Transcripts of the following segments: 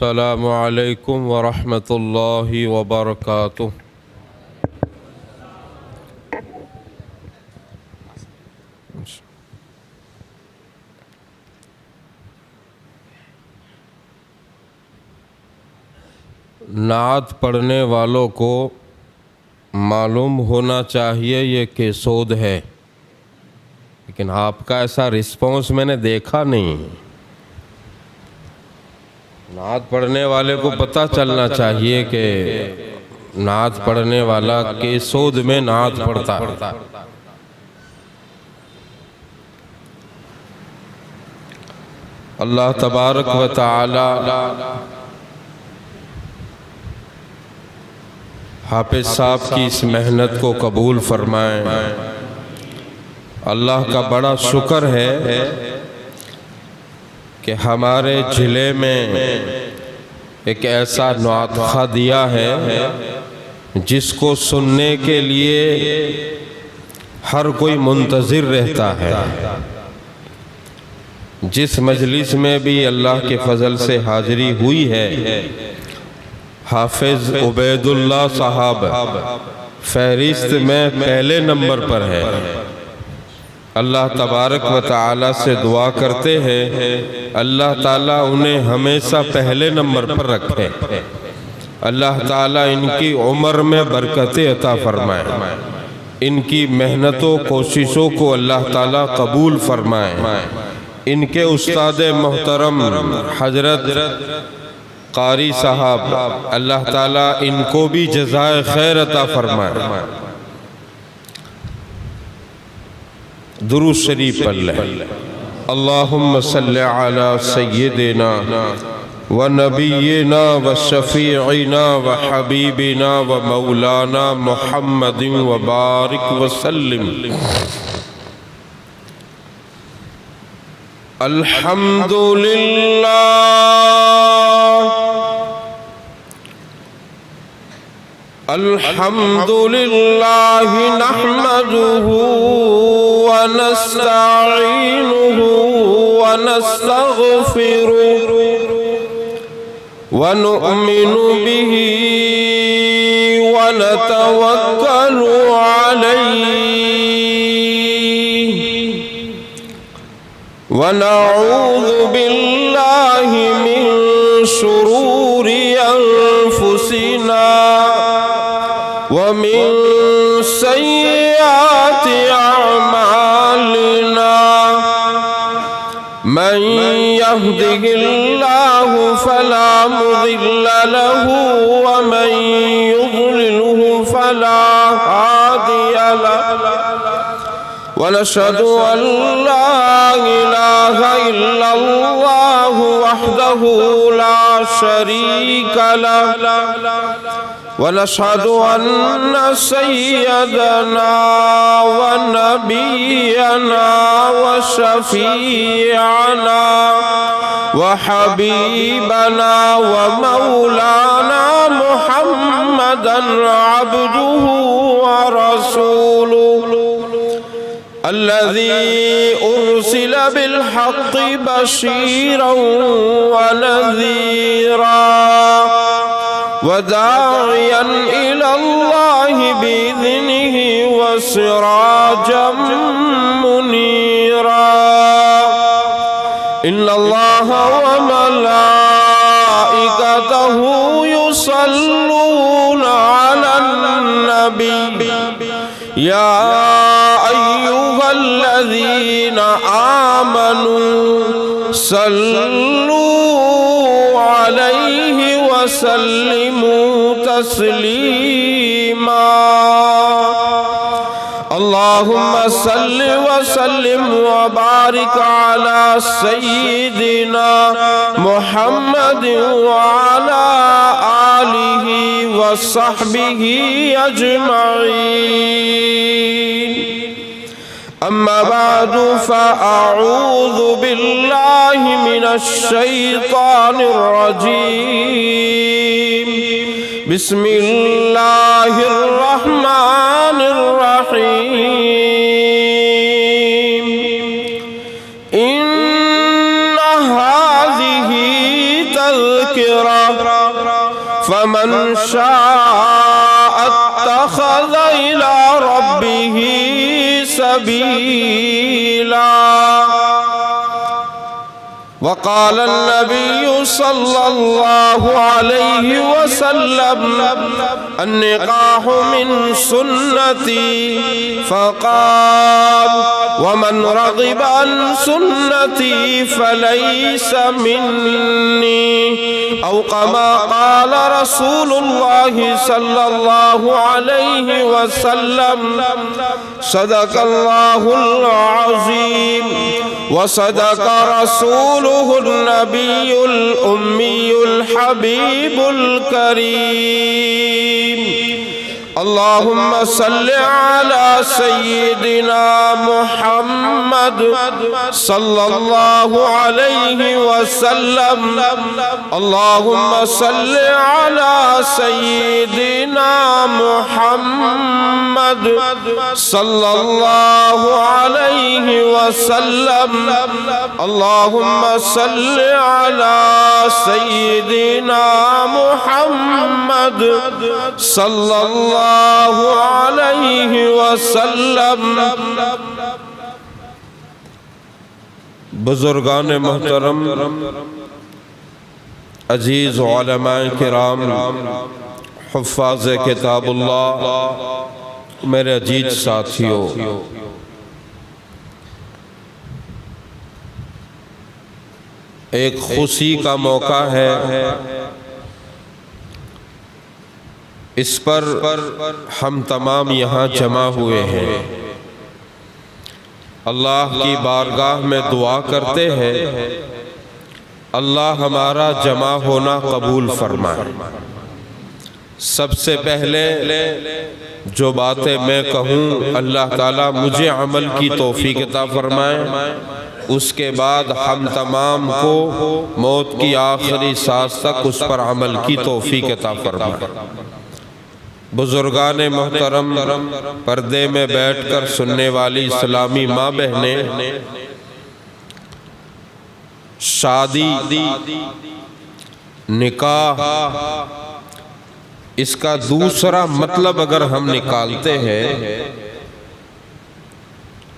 السلام علیکم ورحمۃ اللہ وبرکاتہ۔ نعت پڑھنے والوں کو معلوم ہونا چاہیے یہ کیسود ہے، لیکن آپ کا ایسا رسپانس میں نے دیکھا نہیں۔ نعت پڑھنے والے کو پتہ چلنا چاہیے کہ نعت پڑھنے والا کیسود میں نعت پڑھتا ہے۔ اللہ تبارک و تعالی حافظ صاحب کی اس محنت کو قبول فرمائیں۔ اللہ کا بڑا شکر ہے کہ ہمارے ضلع میں ایک ایسا نعت خواہ دیا ہے جس کو سننے کے لیے ہر کوئی منتظر رہتا ہے۔ جس مجلس میں بھی اللہ کے فضل سے حاضری ہوئی ہے، حافظ عبید اللہ صاحب فہرست میں پہلے نمبر پر ہے۔ اللہ تبارک و تعالی سے دعا کرتے ہیں اللہ تعالیٰ انہیں ہمیشہ پہلے نمبر پر رکھے، اللہ تعالیٰ ان کی عمر میں برکتیں عطا فرمائے، ان کی محنتوں کوششوں کو اللہ تعالیٰ قبول فرمائے، ان کے استاد محترم حضرت قاری صاحب اللہ تعالیٰ ان کو بھی جزائے خیر عطا فرمائے۔ درود شریف پڑھ لیں۔ اللہم صلی علی سیدنا و نبینا و شفیعنا و حبیبنا و مولانا محمد و بارک وسلم۔ الحمدللہ الحمدللہ نحمدہ ونستعینہ ونستغفرہ ونؤمن بہ ونتوکل علیہ ونعوذ باللہ من شرور انفسنا ومن سیئات اعمالنا من يهده الله فلا مضل له ومن يضلله فلا هادي له ونشهد أن لا إله إلا الله وحده لا شريك له ونشهد أن سيدنا ونبينا وشفيعنا وحبيبنا ومولانا محمدا عبده ورسوله الذي أرسل بالحق بشيرا ونذيرا وداعيا إلى الله بإذنه وسراجا منيرا إن الله وملائكته يصلون على النبي يا أيها الذين آمنوا صلوا عليه وسلموا تسليما اللهم صل وسلم وبارك على سيدنا محمد وعلى آله وصحبه أجمعين أما بعد فأعوذ بالله من الشيطان الرجيم بسم الله الرحمن الرحيم إن هذه تذكرة فمن شاء اتخذ إلى ربه سبيلا وقال النبي صلى الله عليه وسلم النكاح من سنتي فقال ومن رغب عن سنتي فليس مني أو كما قال رسول الله صلى الله عليه وسلم صدق الله العظيم وصدق رسوله النبي الأمي الحبيب الكريم اللهم صل على سيدنا محمد صلى الله عليه وسلم اللهم صل على سيدنا محمد صلى الله عليه وسلم اللهم صل على سيدنا محمد صلى الله علیہ وسلم۔ بزرگان محترم، عزیز علماء کرام، حفاظ کتاب اللہ، میرے عزیز ساتھیوں، ایک خوشی کا موقع ہے، اس پر ہم تمام یہاں جمع ہوئے ہیں، اللہ کی بارگاہ میں دعا کرتے ہیں اللہ ہمارا جمع ہونا قبول فرمائے۔ سب سے پہلے جو باتیں میں کہوں اللہ تعالیٰ مجھے عمل کی توفیق عطا فرمائے، اس کے بعد ہم تمام کو موت کی آخری سانس تک اس پر عمل کی توفیق عطا فرمائے۔ بزرگان محترم، پردے میں بیٹھ کر سننے والی اسلامی ماں بہنیں، شادی، نکاح، اس کا دوسرا مطلب اگر ہم نکالتے ہیں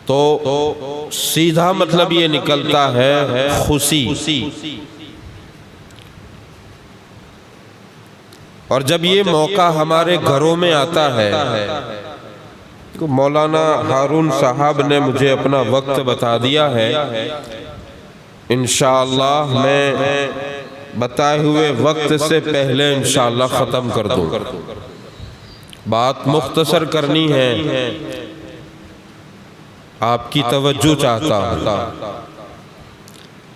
تو سیدھا مطلب یہ نکلتا ہے خوشی۔ اور جب یہ موقع ہمارے گھروں میں آتا ہے، مولانا ہارون صاحب نے مجھے اپنا وقت بتا دیا ہے، انشاءاللہ میں بتائے ہوئے وقت سے پہلے انشاءاللہ ختم کر دوں۔ بات مختصر کرنی ہے، آپ کی توجہ چاہتا ہوں،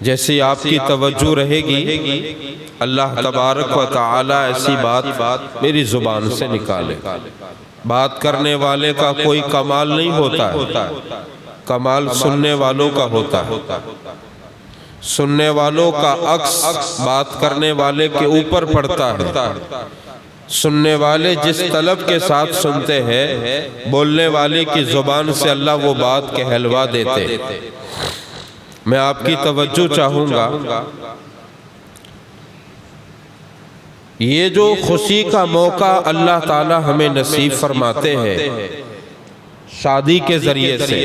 جیسے آپ کی توجہ رہے گی اللہ تبارک و تعالی ایسی بات میری زبان سے نکالے۔ بات کرنے والے کا کوئی کمال نہیں ہوتا ہے، کمال سننے والوں کا ہوتا ہے۔ سننے والوں کا عکس بات کرنے والے کے اوپر پڑتا ہے۔ سننے والے جس طلب کے ساتھ سنتے ہیں، بولنے والے کی زبان سے اللہ وہ بات کہلوا دیتے۔ میں آپ کی توجہ چاہوں گا، یہ جو خوشی کا موقع اللہ تعالی ہمیں نصیب فرماتے ہیں شادی کے ذریعے سے،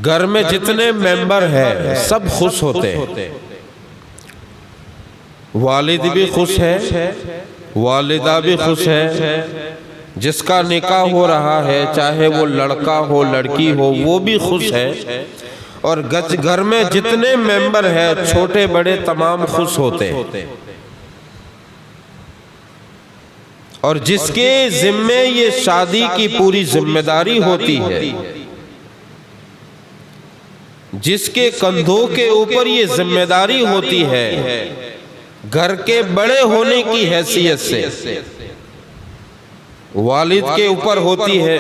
گھر میں جتنے ممبر ہیں سب خوش ہوتے ہیں، والد بھی خوش ہے، والدہ بھی خوش ہے، جس کا نکاح ہو رہا ہے چاہے وہ لڑکا ہو لڑکی ہو وہ بھی خوش ہے، اور گھر میں جتنے ممبر ہیں چھوٹے بڑے تمام خوش ہوتے ہیں۔ اور جس کے ذمے یہ شادی کی پوری ذمہ داری ہوتی ہے، جس کے کندھوں کے اوپر یہ ذمہ داری ہوتی ہے گھر کے بڑے ہونے کی حیثیت سے، والد کے اوپر ہوتی ہے،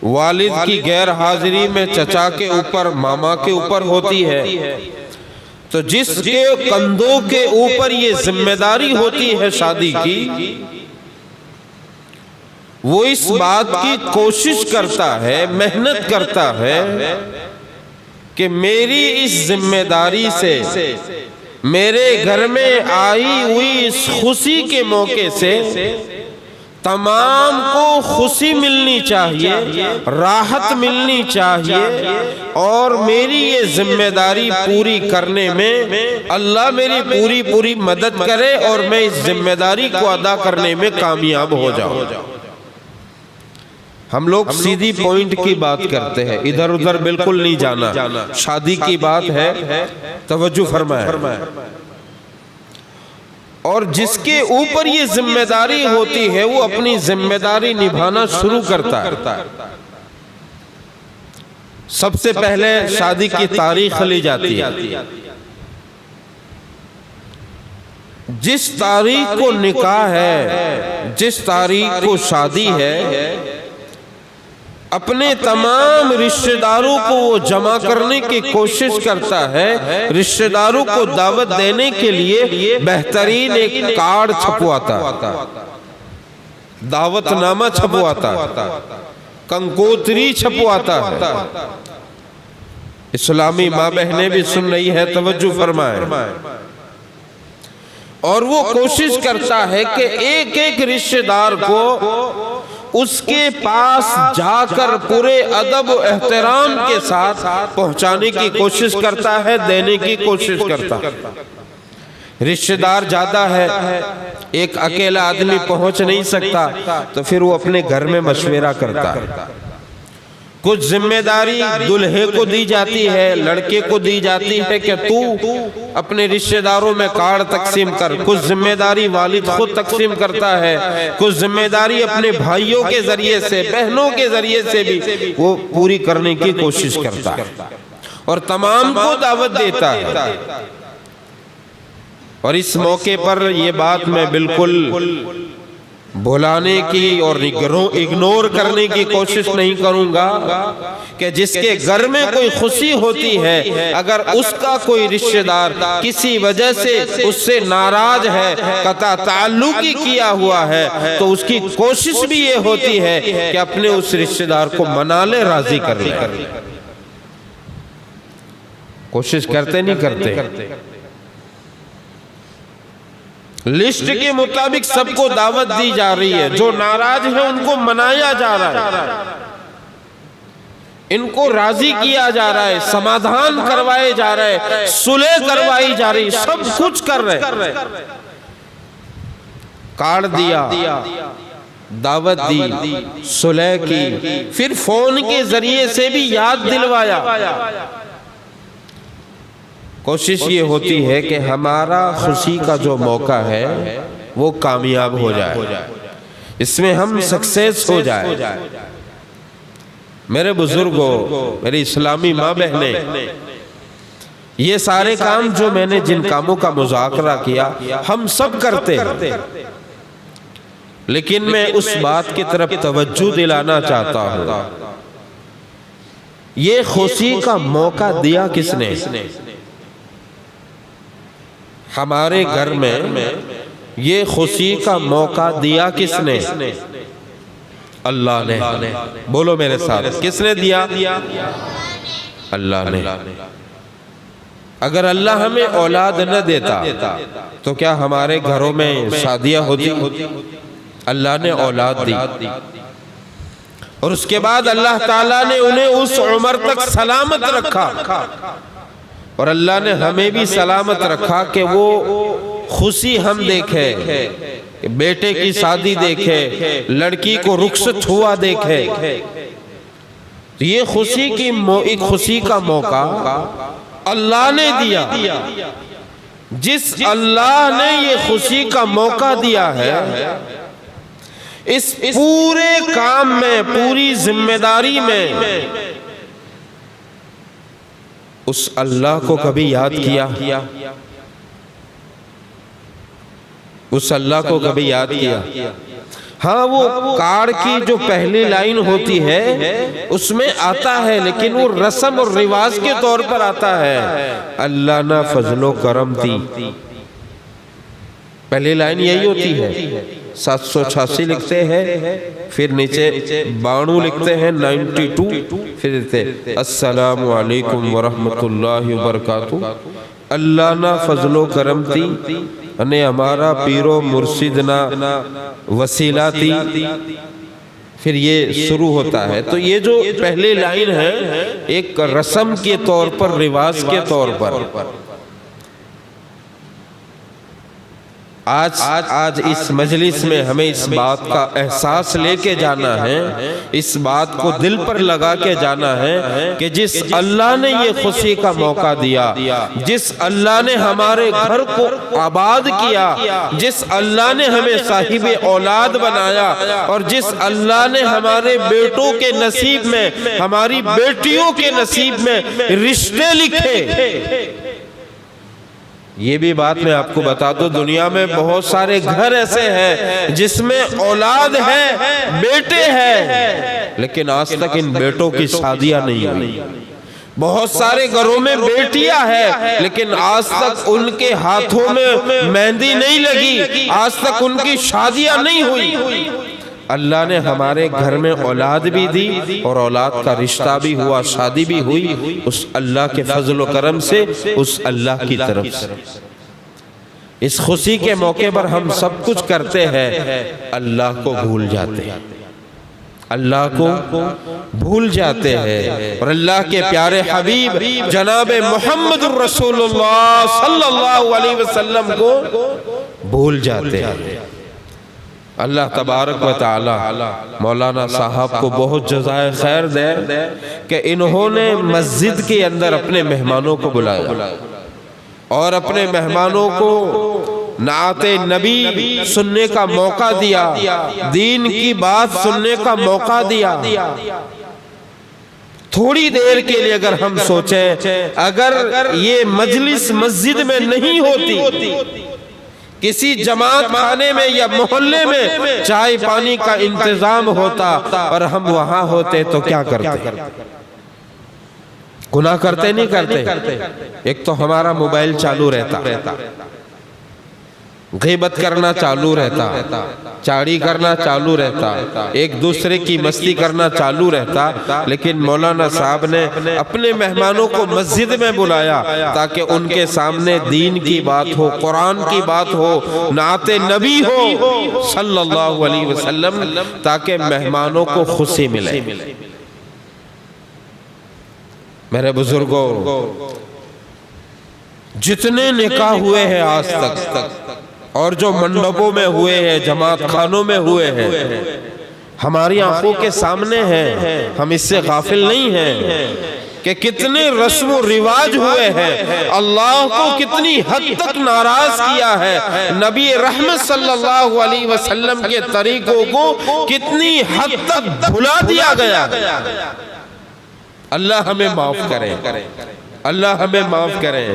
والد کی غیر حاضری میں چچا کے اوپر، ماما کے اوپر ہوتی ہے، تو جس کے کندھوں کے اوپر یہ ذمہ داری ہوتی ہے شادی کی، وہ اس بات کی کوشش کرتا ہے، محنت کرتا ہے کہ میری اس ذمہ داری سے، میرے گھر میں آئی ہوئی اس خوشی کے موقع سے تمام کو خوشی ملنی چاہیے، راحت ملنی چاہیے، اور میری یہ ذمہ داری پوری کرنے میں اللہ میری پوری مدد کرے اور میں اس ذمہ داری کو ادا کرنے میں کامیاب ہو جاؤں۔ ہم لوگ سیدھی پوائنٹ کی بات کرتے ہیں، ادھر ادھر بالکل نہیں جانا۔ شادی کی بات ہے، توجہ فرمائیں۔ اور جس کے اوپر یہ ذمہ داری ہوتی ہے وہ اپنی ذمہ داری نبھانا شروع کرتا ہے۔ سب سے پہلے شادی کی تاریخ لی جاتی ہے۔ جس تاریخ کو نکاح ہے، جس تاریخ کو شادی ہے، اپنے تمام رشتہ داروں کو وہ جمع کرنے کی کوشش کرتا ہے، رشتہ داروں کو دعوت دینے کے لیے بہترین ایک کارڈ چھپواتا، دعوت نامہ چھپواتا، کنکوتری چھپواتا ہے۔ اسلامی ماں بہنیں بھی سن رہی ہے، توجہ فرمائیں۔ اور وہ کوشش کرتا ہے کہ ایک ایک رشتہ دار کو اس کے پاس جا کر پورے ادب و احترام کے ساتھ پہنچانے کی کوشش کرتا ہے، دینے کی کوشش کرتا ہے۔ رشتہ دار زیادہ ہے، ایک اکیلا آدمی پہنچ نہیں سکتا، تو پھر وہ اپنے گھر میں مشورہ کرتا ہے۔ کچھ ذمہ داری دلہے کو دی جاتی ہے، لڑکے کو دی جاتی ہے کہ تو اپنے رشتہ داروں میں کارڈ تقسیم کر۔ کچھ ذمہ داری والد خود تقسیم کرتا ہے، کچھ ذمہ داری اپنے بھائیوں کے ذریعے سے، بہنوں کے ذریعے سے بھی وہ پوری کرنے کی کوشش کرتا ہے، اور تمام کو دعوت دیتا ہے۔ اور اس موقع پر یہ بات میں بالکل بھلانے کی اور اگنور کرنے کی کوشش نہیں کروں گا کہ جس کے گھر میں کوئی خوشی ہوتی ہے، اگر اس کا کوئی رشتہ دار کسی وجہ سے اس سے ناراض ہے، قطع تعلق ہی کیا ہوا ہے، تو اس کی کوشش بھی یہ ہوتی ہے کہ اپنے اس رشتہ دار کو منا لے، راضی کر لے۔ کوشش کرتے نہیں کرتے؟ لسٹ کے مطابق سب کو دعوت دی جا رہی ہے، جو ناراض ہیں ان کو منایا جا رہا ہے، ان کو راضی کیا جا رہا ہے، سمادھان کروائے جا رہے ہیں، صلح کروائی جا رہی، سب کچھ کر رہے۔ کارڈ دیا، دعوت دی، صلح کی، پھر فون کے ذریعے سے بھی یاد دلوایا۔ کوشش یہ ہوتی ہے کہ ہمارا خوشی کا جو موقع ہے وہ کامیاب ہو جائے، اس میں ہم سکسیس ہو جائے۔ میرے بزرگوں، میری اسلامی ماں بہنیں، یہ سارے کام جو میں نے جن کاموں کا مذاکرہ کیا ہم سب کرتے ہیں، لیکن میں اس بات کی طرف توجہ دلانا چاہتا ہوں، یہ خوشی کا موقع دیا کس نے؟ ہمارے گھر میں یہ خوشی کا موقع دیا کس نے؟ اللہ نے۔ بولو میرے ساتھ، کس نے دیا؟ اللہ نے۔ اگر اللہ ہمیں اولاد نہ دیتا تو کیا ہمارے گھروں میں شادیاں ہوتی؟ اللہ نے اولاد دی، اور اس کے بعد اللہ تعالیٰ نے انہیں اس عمر تک سلامت رکھا، اور اللہ نے ہمیں بھی سلامت رکھا کہ وہ خوشی ہم دیکھے، بیٹے کی شادی دیکھے، لڑکی کو رخصت ہوا دیکھے۔ یہ خوشی کا موقع اللہ نے دیا۔ جس اللہ نے یہ خوشی کا موقع دیا ہے، اس پورے کام میں، پوری ذمہ داری میں اس اللہ کو کبھی یاد کیا؟ اس اللہ کو کبھی یاد کیا؟ ہاں، وہ کارڈ کی جو پہلی لائن ہوتی ہے اس میں آتا ہے، لیکن وہ رسم اور رواج کے طور پر آتا ہے، اللہ نہ فضل و کرم تھی۔ پہلی لائن یہی ہوتی ہے، 786 لکھتے ہیں، پھر نیچے 92 لکھتے ہیں 92، پھر لکھتے ہیں السلام علیکم ورحمت اللہ وبرکاتہ، اللہ نا فضل و کرم تھی انے ہمارا پیرو مرشدنا وسیلہ تھی، پھر یہ شروع ہوتا ہے۔ تو یہ جو پہلی لائن ہے ایک رسم کے طور پر، رواج کے طور پر، آج اس مجلس میں ہمیں اس بات کا احساس لے کے جانا ہے، اس بات کو دل پر لگا کے جانا ہے کہ جس اللہ نے یہ خوشی کا موقع دیا، جس اللہ نے ہمارے گھر کو آباد کیا، جس اللہ نے ہمیں صاحب اولاد بنایا، اور جس اللہ نے ہمارے بیٹوں کے نصیب میں، ہماری بیٹیوں کے نصیب میں رشتے لکھے، یہ بھی بات میں آپ کو بتا دوں، دنیا میں بہت سارے گھر ایسے ہیں جس میں اولاد ہے، بیٹے ہیں، لیکن آج تک ان بیٹوں کی شادیاں نہیں ہوئی۔ بہت سارے گھروں میں بیٹیاں ہیں لیکن آج تک ان کے ہاتھوں میں مہندی نہیں لگی، آج تک ان کی شادیاں نہیں ہوئی۔ اللہ نے ہمارے گھر میں اولاد بھی دی اور اولاد کا رشتہ بھی ہوا، شادی بھی ہوئی، اس اللہ کے فضل و کرم سے، اس اللہ کی طرف سے۔ اس خوشی کے موقع پر ہم سب کچھ کرتے ہیں، اللہ کو بھول جاتے ہیں، اللہ کو بھول جاتے ہیں، اور اللہ کے پیارے حبیب جناب محمد الرسول اللہ صلی اللہ علیہ وسلم کو بھول جاتے ہیں۔ اللہ تبارک و تعالی مولانا صاحب کو بہت جزائے خیر دے کہ انہوں نے مسجد کے اندر اپنے مہمانوں کو بلایا اور اپنے مہمانوں کو نعت نبی سننے کا موقع دیا، دین کی بات سننے کا موقع دیا۔ تھوڑی دیر کے لیے اگر ہم سوچیں، اگر یہ مجلس مسجد میں نہیں ہوتی، کسی جماعت خانے میں یا محلے میں چائے پانی کا انتظام ہوتا اور ہم وہاں ہوتے تو کیا کرتے؟ گناہ کرتے نہیں کرتے؟ ایک تو ہمارا موبائل چالو رہتا، غیبت کرنا چالو رہتا، چاڑی کرنا چالو رہتا، ایک دوسرے کی مستی کرنا چالو رہتا، لیکن مولانا صاحب نے اپنے مہمانوں کو مسجد میں بلایا تاکہ ان کے سامنے دین کی بات ہو، قرآن کی بات ہو، نعت نبی ہو صلی اللہ علیہ وسلم، تاکہ مہمانوں کو خوشی ملے۔ میرے بزرگوں، جتنے نکاح ہوئے ہیں آج تک اور جو منڈپوں میں ہوئے ہیں، جماعت خانوں میں ہوئے ہیں، ہماری آنکھوں کے سامنے ہیں، ہم اس سے غافل نہیں ہیں کہ کتنے رسم و رواج ہوئے ہیں، اللہ کو کتنی حد تک ناراض کیا ہے، نبی رحمت صلی اللہ علیہ وسلم کے طریقوں کو کتنی حد تک بھلا دیا گیا۔ اللہ ہمیں معاف کرے، اللہ ہمیں معاف کرے۔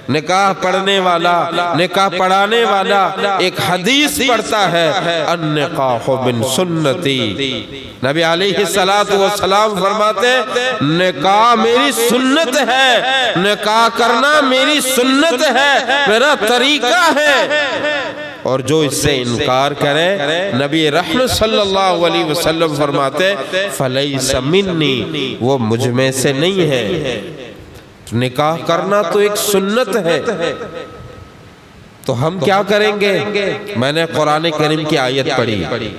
نکاح پڑھنے والا، نکاح پڑھانے والا ایک حدیث پڑھتا ہے، النکاح من سنتی، نبی علیہ السلام فرماتے ہیں نکاح میری سنت ہے، نکاح کرنا میری سنت ہے، میرا طریقہ ہے، اور جو اس سے انکار کرے نبی رحمت صلی اللہ علیہ وسلم فرماتے فلیس منی، وہ مجھ میں سے نہیں ہے۔ نکاح کرنا تو ایک سنت ہے، تو ہم کیا کریں گے؟ میں نے قرآن کریم کی آیت پڑھی،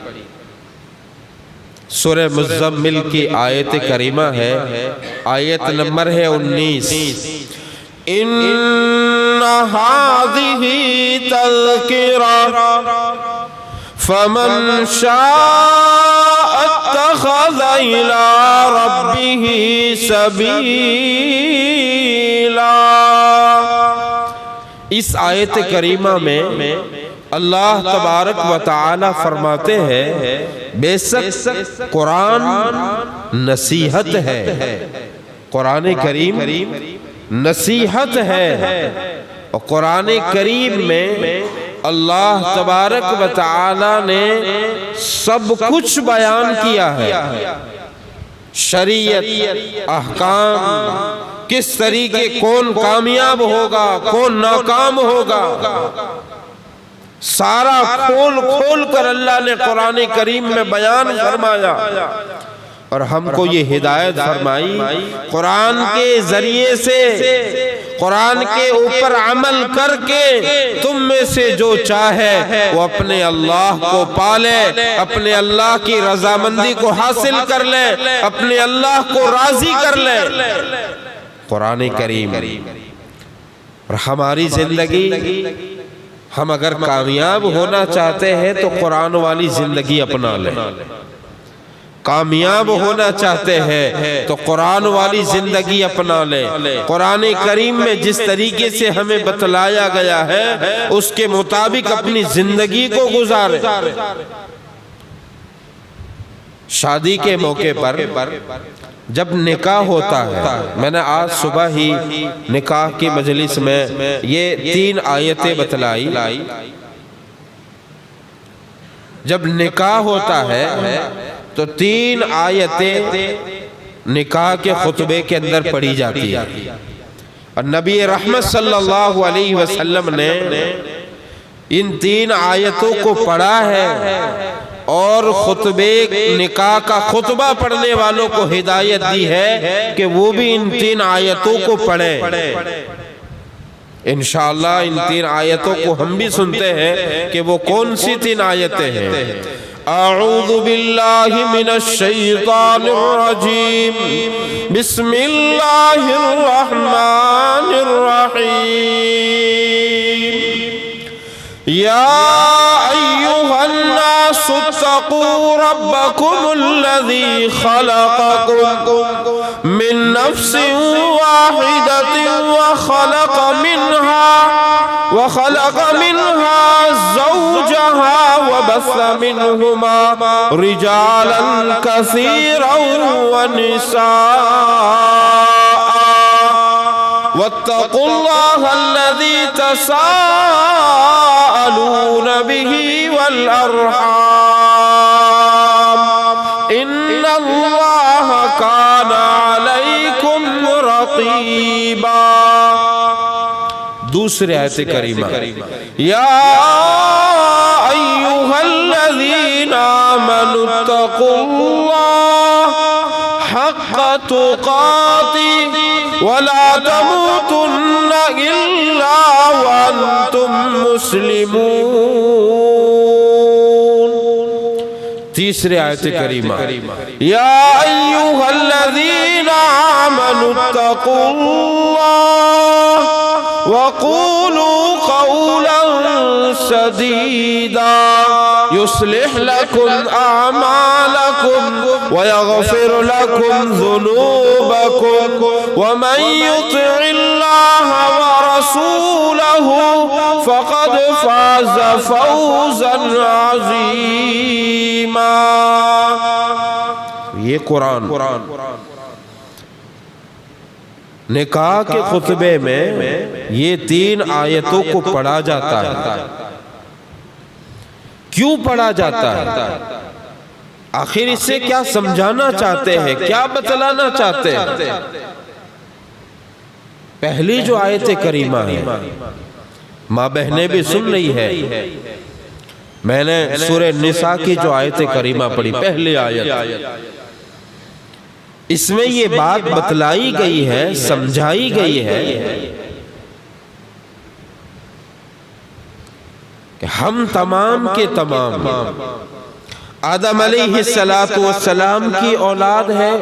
سورہ مزمل کی آیت کریمہ ہے، آیت نمبر ہے 19، ان هذه تذکرہ فمن شاء اتخذ الى ربه سبیلا۔ اس آیت کریمہ میں اللہ تبارک و تعالی فرماتے ہیں بے شک قرآن نصیحت ہے، قرآن کریم نصیحت ہے، اور قرآن کریم میں اللہ تبارک و تعالی نے سب کچھ بیان کیا ہے، شریعت، احکام، کس طریقے کون کامیاب ہوگا، کون ناکام ہوگا۔ سارا کھول کھول کر اللہ نے قرآن کریم میں بیان فرمایا، اور ہم کو یہ ہدایت فرمائی قرآن کے ذریعے سے، قرآن کے اوپر عمل کر کے تم میں سے جو چاہے وہ اپنے اللہ کو پالے، اپنے اللہ کی رضامندی کو حاصل کر لے، اپنے اللہ کو راضی کر لے۔ قرآن کریم اور ہماری زندگی، ہم اگر کامیاب ہونا چاہتے ہیں تو قرآن والی زندگی اپنا لیں، کامیاب ہونا چاہتے ہیں تو قرآن والی زندگی اپنا لیں۔ قرآن کریم میں جس طریقے سے ہمیں بتلایا گیا ہے اس کے مطابق اپنی زندگی کو گزاریں۔ شادی کے موقع پر جب نکاح ہوتا ہے، میں نے آج صبح ہی نکاح کی مجلس میں یہ 3 آیتیں بتلائی۔ جب نکاح ہوتا ہے تو 3 آیتیں نکاح کے خطبے کے اندر پڑھی جاتی ہے، اور نبی رحمت صلی اللہ علیہ وسلم نے ان 3 آیتوں کو پڑھا ہے، اور خطبے نکاح کا خطبہ پڑھنے والوں کو ہدایت دی ہے کہ وہ بھی ان 3 آیتوں کو پڑھیں۔ انشاءاللہ ان 3 آیتوں کو ہم بھی سنتے ہیں کہ وہ کون سی 3 آیتیں ہیں۔ اعوذ باللہ من الشیطان الرجیم، بسم اللہ الرحمن الرحیم، یا ایہا الناس اتقوا ربکم الذی خلقکم من نفس واحدۃ وخلق منها زوجها وبث منهما رجالا كثيرا ونساء، واتقوا الله الذي تساءلون به والأرحام، إن الله كان عليكم رقيبا۔ دوسری آیت کریمہ، یا ایہا الذین آمنوا اتقوا اللہ حق تقاتہ ولا تموتن الا وانتم مسلمون۔ تیسری آیت کریمہ، یا ایہا الذین آمنوا اتقوا اللہ وقولوا قولا سديدا يصلح لكم أعمالكم ويغفر لكم ذنوبكم ومن يطع الله ورسوله فقد فاز فوزا عظيما۔ یہ قرآن نکاح کے خطبے میں یہ 3 آیتوں کو پڑھا جاتا ہے۔ کیوں پڑھا جاتا ہے؟ آخر اس سے کیا سمجھانا چاہتے ہیں، کیا بتلانا چاہتے ہیں؟ پہلی جو آیت کریمہ ہے، ماں بہنیں بھی سن رہی ہے، میں نے سورہ نساء کی جو آیت کریمہ پڑھی، پہلی آیت، اس میں یہ بات بتلائی گئی ہے، سمجھائی گئی ہے کہ ہم تمام کے تمام آدم علیہ السلام کی اولاد ہے،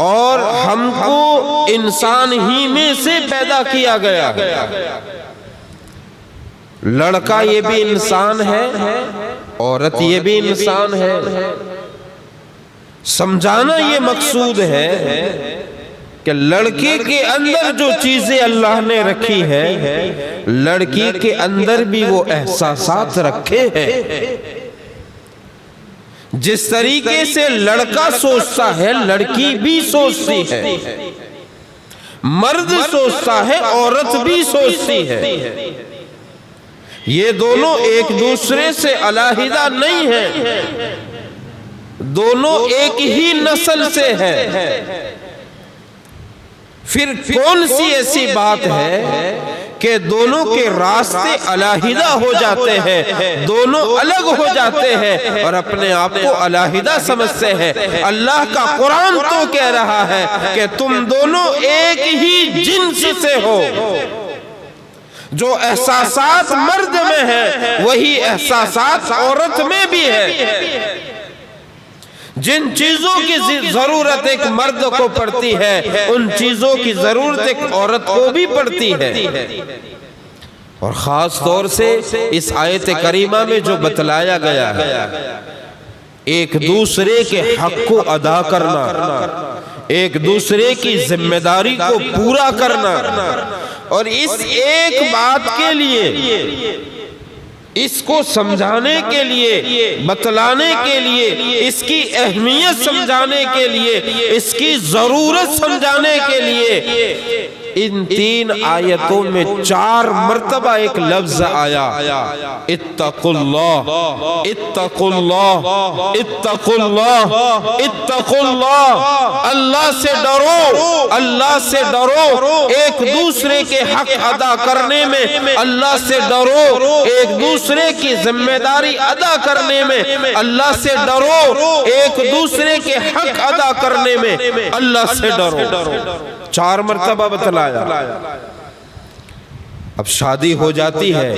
اور ہم کو انسان ہی میں سے پیدا کیا گیا ہے۔ لڑکا یہ بھی انسان ہے، عورت یہ بھی انسان ہے۔ سمجھانا یہ مقصود ہے کہ لڑکے کے اندر جو چیزیں اللہ نے رکھی ہے، لڑکی کے اندر بھی وہ احساسات رکھے ہیں۔ جس طریقے سے لڑکا سوچتا ہے لڑکی بھی سوچتی ہے، مرد سوچتا ہے عورت بھی سوچتی ہے۔ یہ دونوں ایک دوسرے سے علیحدہ نہیں ہیں، دونوں ایک ہی نسل سے ہے۔ پھر کون سی ایسی بات ہے کہ دونوں کے راستے علیحدہ ہو جاتے ہیں، دونوں الگ ہو جاتے ہیں اور اپنے آپ کو علیحدہ سمجھتے ہیں۔ اللہ کا قرآن تو کہہ رہا ہے کہ تم دونوں ایک ہی جنس سے ہو۔ جو احساسات مرد میں ہیں وہی احساسات عورت میں بھی ہے۔ جن چیزوں کی ضرورت ایک مرد کو پڑتی ہے ان چیزوں کی ضرورت ایک عورت کو بھی پڑتی ہے۔ اور خاص طور سے اس آیت کریمہ میں جو بتلایا گیا ہے، ایک دوسرے کے حق کو ادا کرنا، ایک دوسرے کی ذمہ داری کو پورا کرنا، اور اس ایک بات کے لیے، اس کو سمجھانے کے لیے، بتلانے کے لیے، اس کی اہمیت سمجھانے کے لیے، اس کی ضرورت سمجھانے کے لیے ان 3 آیتوں میں 4 مرتبہ ایک لفظ آیا، اتقوا اللہ، اتقوا اللہ، اتقوا اللہ، اتقوا اللہ۔ اللہ سے ڈرو، اللہ سے ڈرو، ایک دوسرے کے حق ادا کرنے میں اللہ سے ڈرو، ایک دوسرے کی ذمہ داری ادا کرنے میں اللہ سے ڈرو، ایک دوسرے کے حق ادا کرنے میں اللہ سے ڈرو۔ 4 مرتبہ بتلایا۔ اب شادی ہو جاتی ہے،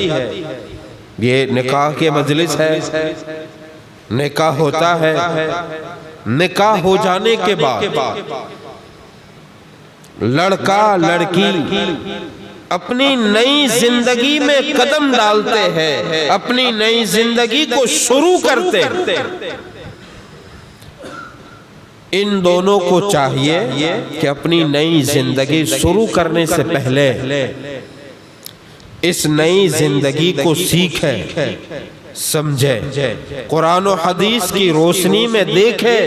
یہ نکاح کے مجلس ہے، نکاح ہوتا ہے، نکاح ہو جانے کے بعد لڑکا لڑکی اپنی نئی زندگی میں قدم ڈالتے ہیں، اپنی نئی زندگی کو شروع کرتے ہیں۔ ان دونوں کو چاہیے کہ اپنی نئی زندگی شروع کرنے سے پہلے اس نئی زندگی کو سیکھیں، سمجھیں، قرآن و حدیث کی روشنی میں دیکھیں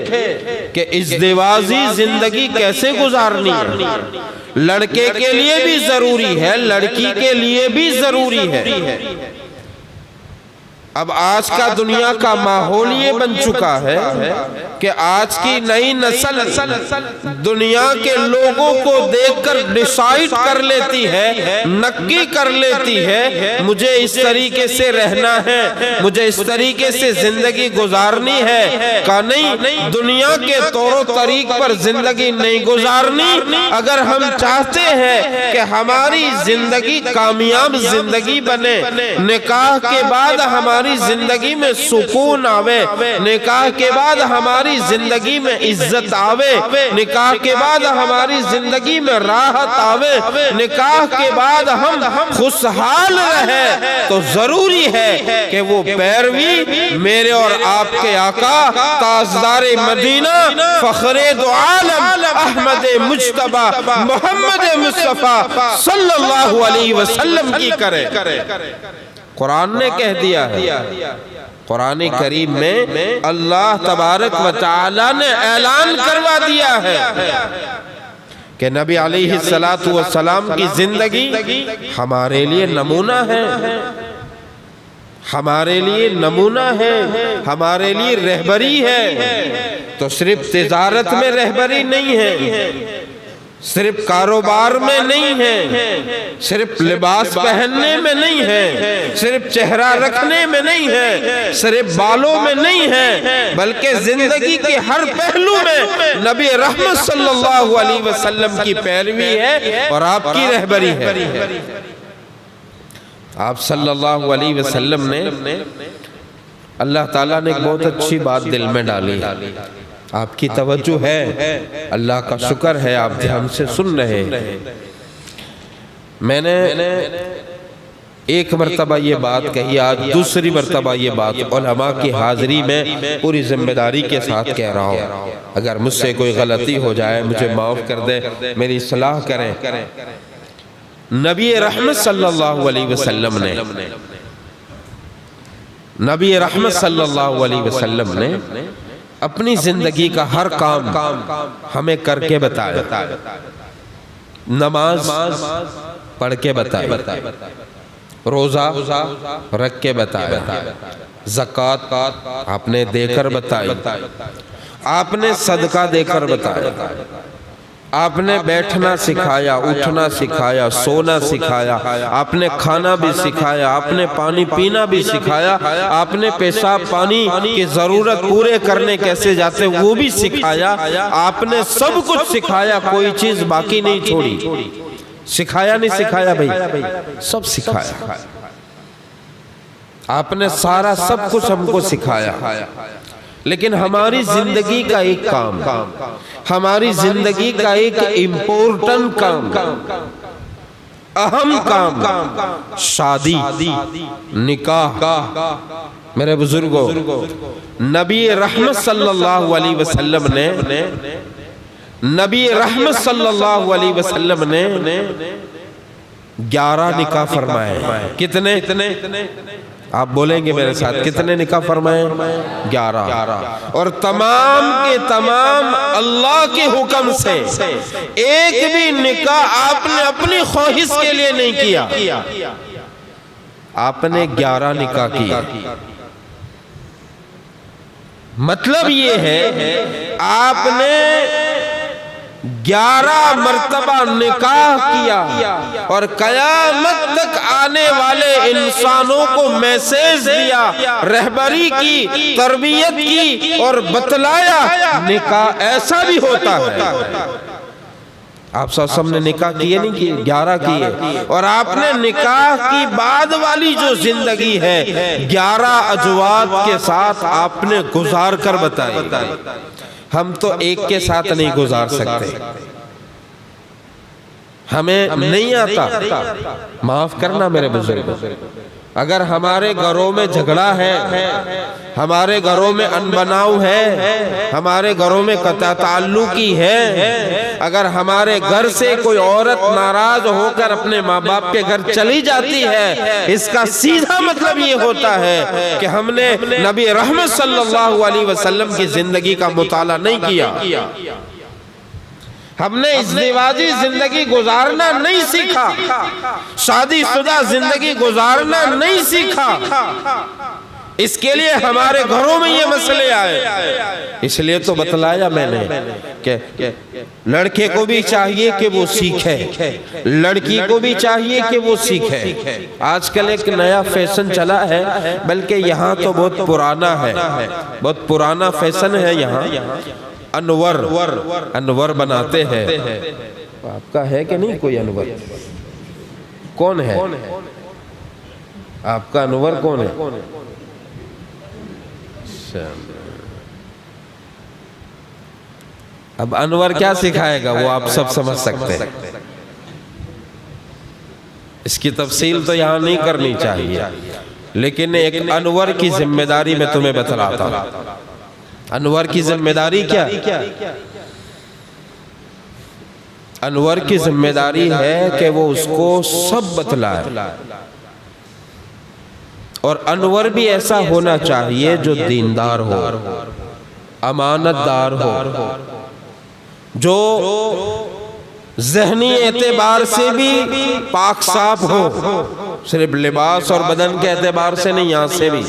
کہ ازدواجی زندگی کیسے گزارنی ہے۔ لڑکے کے لیے بھی ضروری ہے، لڑکی کے لیے بھی ضروری ہے۔ اب آج کا دنیا کا ماحول یہ بن چکا ہے کہ آج کی نئی نسل دنیا کے لوگوں کو دیکھ کر ڈیسائیڈ کر لیتی ہے، نکی کر لیتی ہے، مجھے اس طریقے سے رہنا ہے، مجھے اس طریقے سے زندگی گزارنی ہے۔ کہ نہیں، دنیا کے طور و طریق پر زندگی نہیں گزارنی۔ اگر ہم چاہتے ہیں کہ ہماری زندگی کامیاب زندگی بنے، نکاح کے بعد ہماری زندگی میں سکون آوے، نکاح کے بعد ہماری زندگی میں عزت آوے، نکاح کے بعد ہماری زندگی میں راحت آوے، نکاح کے بعد ہم خوشحال رہیں، تو ضروری ہے کہ وہ پیروی میرے اور آپ کے آقا تاجدار مدینہ فخر دو عالم احمد مجتبی محمد مصطفیٰ صلی اللہ علیہ وسلم کی کرے۔ قرآن نے کہہ دیا ہے، قرآن کریم میں اللہ تبارک و تعالی نے اعلان کروا دیا ہے کہ نبی علیہ السلام کی زندگی ہمارے لیے نمونہ ہے، ہمارے لیے نمونہ ہے، ہمارے لیے رہبری ہے۔ تو صرف تجارت میں رہبری نہیں ہے، صرف کاروبار میں نہیں ہے، صرف لباس پہننے میں نہیں ہے، صرف چہرہ رکھنے میں نہیں ہے، صرف بالوں میں نہیں ہے، بلکہ زندگی کے ہر پہلو میں نبی رحمت صلی اللہ علیہ وسلم کی پیروی ہے اور آپ کی رہبری ہے۔ آپ صلی اللہ علیہ وسلم نے، اللہ تعالیٰ نے ایک بہت اچھی بات دل میں ڈالی، آپ کی توجہ ہے، اللہ کا شکر ہے، آپ دھیان سے سن رہے ہیں۔ میں نے ایک مرتبہ یہ بات کہی، آج دوسری مرتبہ یہ بات علماء کی حاضری میں پوری ذمہ داری کے ساتھ کہہ رہا ہوں۔ اگر مجھ سے کوئی غلطی ہو جائے مجھے معاف کر دے، میری اصلاح کریں۔ نبی رحمت صلی اللہ علیہ وسلم نے، نبی رحمت صلی اللہ علیہ وسلم نے اپنی زندگی کا ہر کام ہمیں کر کے بتایا، نماز پڑھ کے بتایا، روزہ رکھ کے بتایا، زکوٰۃ آپ نے دے کر بتائی، آپ نے صدقہ دے کر بتایا، آپ نے بیٹھنا سکھایا، اٹھنا سکھایا، سونا سکھایا، آپ نے کھانا بھی سکھایا، آپ نے پانی پینا بھی سکھایا، آپ نے پیشاب پانی کی ضرورت پورے کرنے کیسے جاتے وہ بھی سکھایا، آپ نے سب کچھ سکھایا، کوئی چیز باقی نہیں چھوڑی۔ سکھایا نہیں سکھایا بھائی؟ سب سکھایا۔ آپ نے سارا سب کچھ ہم کو سکھایا، لیکن ہماری زندگی کا ایک کام، ہماری زندگی کا ایک امپورٹنٹ کام، اہم کام، شادی، نکاح۔ میرے بزرگوں، نبی رحمت صلی اللہ علیہ وسلم نے نبی رحمت صلی اللہ علیہ وسلم نے 11 نکاح فرمائے۔ کتنے؟ آپ بولیں گے میرے ساتھ، کتنے نکاح فرمائے؟ 11۔ اور تمام کے تمام اللہ کے حکم سے، ایک بھی نکاح آپ نے اپنی خواہش کے لیے نہیں کیا، آپ نے 11 نکاح کیا۔ مطلب یہ ہے آپ نے 11 مرتبہ نکاح کیا اور قیامت تک آنے والے انسانوں کو میسیج دیا، رہبری کی، تربیت کی اور بتلایا نکاح ایسا بھی ہوتا ہے۔ آپ سب نے نکاح کیے نہیں کیے؟ 11 کیے۔ اور آپ نے نکاح کی بعد والی جو زندگی ہے 11 ازواج کے ساتھ آپ نے گزار کر بتائی۔ ہم تو ایک کے ساتھ نہیں گزار سکتے، ہمیں نہیں آتا۔ معاف کرنا میرے بزرگ، اگر ہمارے گھروں میں جھگڑا ہے، ہمارے گھروں میں انبناؤ ہے، ہمارے گھروں میں قطع تعلقی ہے، اگر ہمارے گھر سے کوئی عورت ناراض ہو کر اپنے ماں باپ کے گھر چلی جاتی ہے، اس کا سیدھا مطلب یہ ہوتا ہے کہ ہم نے نبی رحمت صلی اللہ علیہ وسلم کی زندگی کا مطالعہ نہیں کیا، ہم نے ازدواجی زندگی گزارنا نہیں سیکھا، شادی شدہ زندگی گزارنا نہیں سیکھا، اس کے لیے ہمارے گھروں میں یہ مسئلے آئے۔ اس لیے تو بتلایا میں نے کہ لڑکے کو بھی چاہیے کہ وہ سیکھے، لڑکی کو بھی چاہیے کہ وہ سیکھے۔ آج کل ایک نیا فیشن چلا ہے، بلکہ یہاں تو بہت پرانا ہے، بہت پرانا فیشن ہے یہاں، انور بناتے ہیں۔ آپ کا ہے کہ نہیں کوئی انور؟ کون ہے آپ کا انور؟ کون ہے؟ اب انور کیا سکھائے گا وہ آپ سب سمجھ سکتے ہیں، اس کی تفصیل تو یہاں نہیں کرنی چاہیے، لیکن ایک انور کی ذمہ داری میں تمہیں بتلاتا ہوں۔ انور کی ذمہ داری کیا؟ انور کی ذمہ داری ہے کہ وہ اس کو سب بتلائے، اور انور بھی ایسا ہونا چاہیے جو دیندار ہو، امانت دار ہو، جو ذہنی اعتبار سے بھی پاک صاف ہو، صرف لباس اور بدن کے اعتبار سے نہیں، یہاں سے بھی۔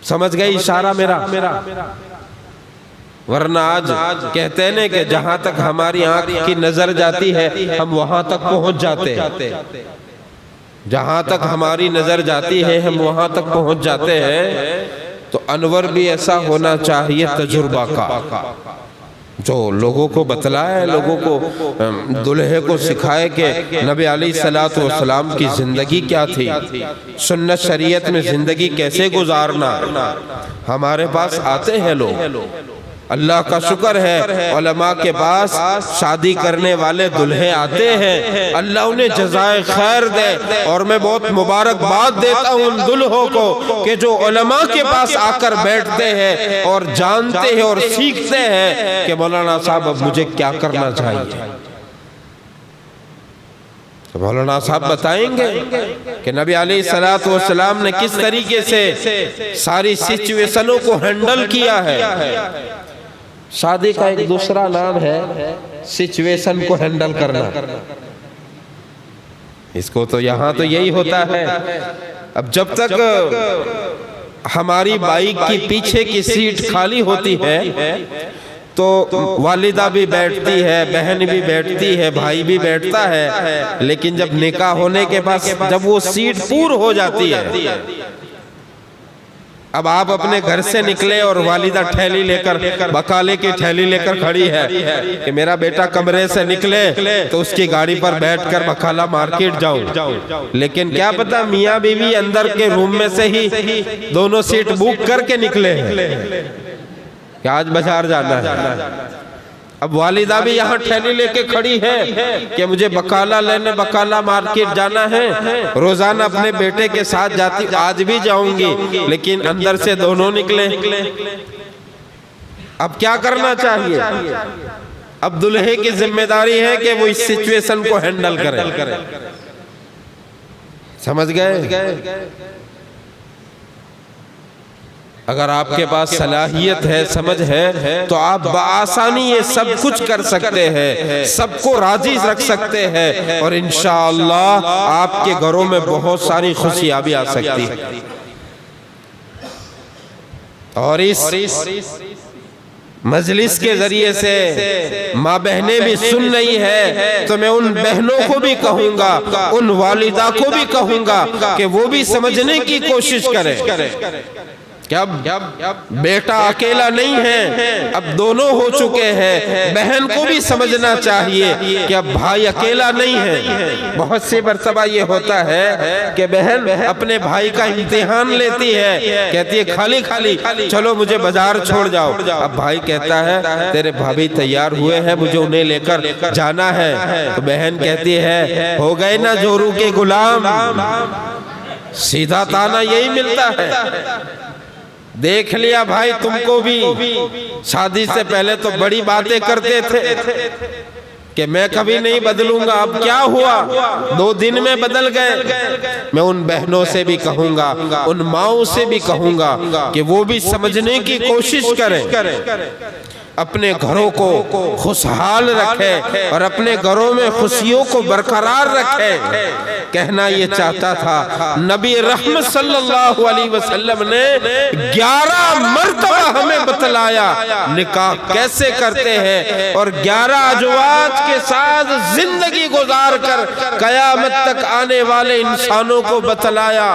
سمجھ گئی اشارہ میرا؟ ورنہ آج کہتے ہیں کہ جہاں تک ہماری آنکھ کی نظر جاتی ہے ہم وہاں تک پہنچ جاتے ہیں، جہاں تک ہماری نظر جاتی ہے ہم وہاں تک پہنچ جاتے ہیں۔ تو انور بھی ایسا ہونا چاہیے تجربہ کا، جو لوگوں کو بتلائے، لوگوں کو، دلہے کو سکھائے کہ نبی علیہ السلام کی زندگی کیا تھی، سنت شریعت میں زندگی کیسے گزارنا۔ ہمارے پاس آتے ہیں لوگ، اللہ کا شکر ہے علماء کے پاس شادی کرنے والے دلہے آتے ہیں، اللہ انہیں جزائے خیر دے، اور میں بہت مبارکباد دیتا ہوں ان دلہوں کو کہ جو علماء کے پاس آ کر بیٹھتے ہیں اور جانتے ہیں اور سیکھتے ہیں کہ مولانا صاحب اب مجھے کیا کرنا چاہیے۔ مولانا صاحب بتائیں گے کہ نبی علیہ السلام نے کس طریقے سے ساری سچویشنوں کو ہینڈل کیا ہے۔ شادی کا ایک دوسرا نام ہے سچویشن کو ہینڈل کرنا، اس کو تو یہاں تو یہی ہوتا ہے۔ اب جب تک ہماری بائیک کی پیچھے کی سیٹ خالی ہوتی ہے تو والدہ بھی بیٹھتی ہے، بہن بھی بیٹھتی ہے، بھائی بھی بیٹھتا ہے، لیکن جب نکاح ہونے کے بعد جب وہ سیٹ پور ہو جاتی ہے، اب آپ اپنے گھر سے نکلے اور والدہ ٹھیلی لے کر، بکالے کی ٹھیلی لے کر کھڑی ہے کہ میرا بیٹا کمرے سے نکلے تو اس کی گاڑی پر بیٹھ کر بکالہ مارکیٹ جاؤں، لیکن کیا پتا میاں بیوی اندر کے روم میں سے ہی دونوں سیٹ بک کر کے نکلے ہیں کہ آج بازار جانا ہے۔ اب والدہ بھی یہاں ٹھیلی لے کے کھڑی ہے کہ مجھے بکالہ لینے بکالہ مارکیٹ جانا ہے، روزانہ اپنے بیٹے کے ساتھ جاتی، آج بھی جاؤں گی، لیکن اندر سے دونوں نکلے۔ اب کیا کرنا چاہیے؟ اب دلہے کی ذمہ داری ہے کہ وہ اس سچویشن کو ہینڈل کرے۔ سمجھ گئے؟ اگر آپ کے پاس صلاحیت ہے، سمجھ ہے، تو آپ بآسانی یہ سب کچھ کر سکتے ہیں، سب کو راضی رکھ سکتے ہیں، اور انشاءاللہ آپ کے گھروں میں بہت ساری خوشیاں بھی آ سکتی ہیں۔ اور اس مجلس کے ذریعے سے ماں بہنیں بھی سن رہی ہے تو میں ان بہنوں کو بھی کہوں گا، ان والدہ کو بھی کہوں گا کہ وہ بھی سمجھنے کی کوشش کریں کہ اب بیٹا اکیلا نہیں ہے، اب دونوں ہو چکے ہیں۔ بہن کو بھی سمجھنا چاہیے کہ اب بھائی اکیلا نہیں ہے۔ بہت سی مرتبہ یہ ہوتا ہے کہ بہن اپنے بھائی کا امتحان لیتی ہے، کہتی ہے خالی چلو مجھے بازار چھوڑ جاؤ۔ اب بھائی کہتا ہے تیرے بھابھی تیار ہوئے ہیں، مجھے انہیں لے کر جانا ہے، تو بہن کہتی ہے ہو گئے نا جورو کے غلام۔ سیدھا تانا یہی ملتا ہے۔ دیکھ لیا بھائی، تم کو بھی شادی سے پہلے تو بڑی باتیں کرتے تھے کہ میں کبھی نہیں بدلوں گا، اب کیا ہوا؟ 2 دن میں بدل گئے۔ میں ان بہنوں سے بھی کہوں گا، ان ماؤں سے بھی کہوں گا کہ وہ بھی سمجھنے کی کوشش کریں، اپنے گھروں کو خوشحال رکھے اور اپنے گھروں میں خوشیوں کو برقرار رکھے۔ کہنا یہ چاہتا تھا، نبی رحمت صلی اللہ علیہ وسلم نے 11 مرتبہ ہمیں بتلایا نکاح کیسے کرتے ہیں، اور 11 ازواج کے ساتھ زندگی گزار کر قیامت تک آنے والے انسانوں کو بتلایا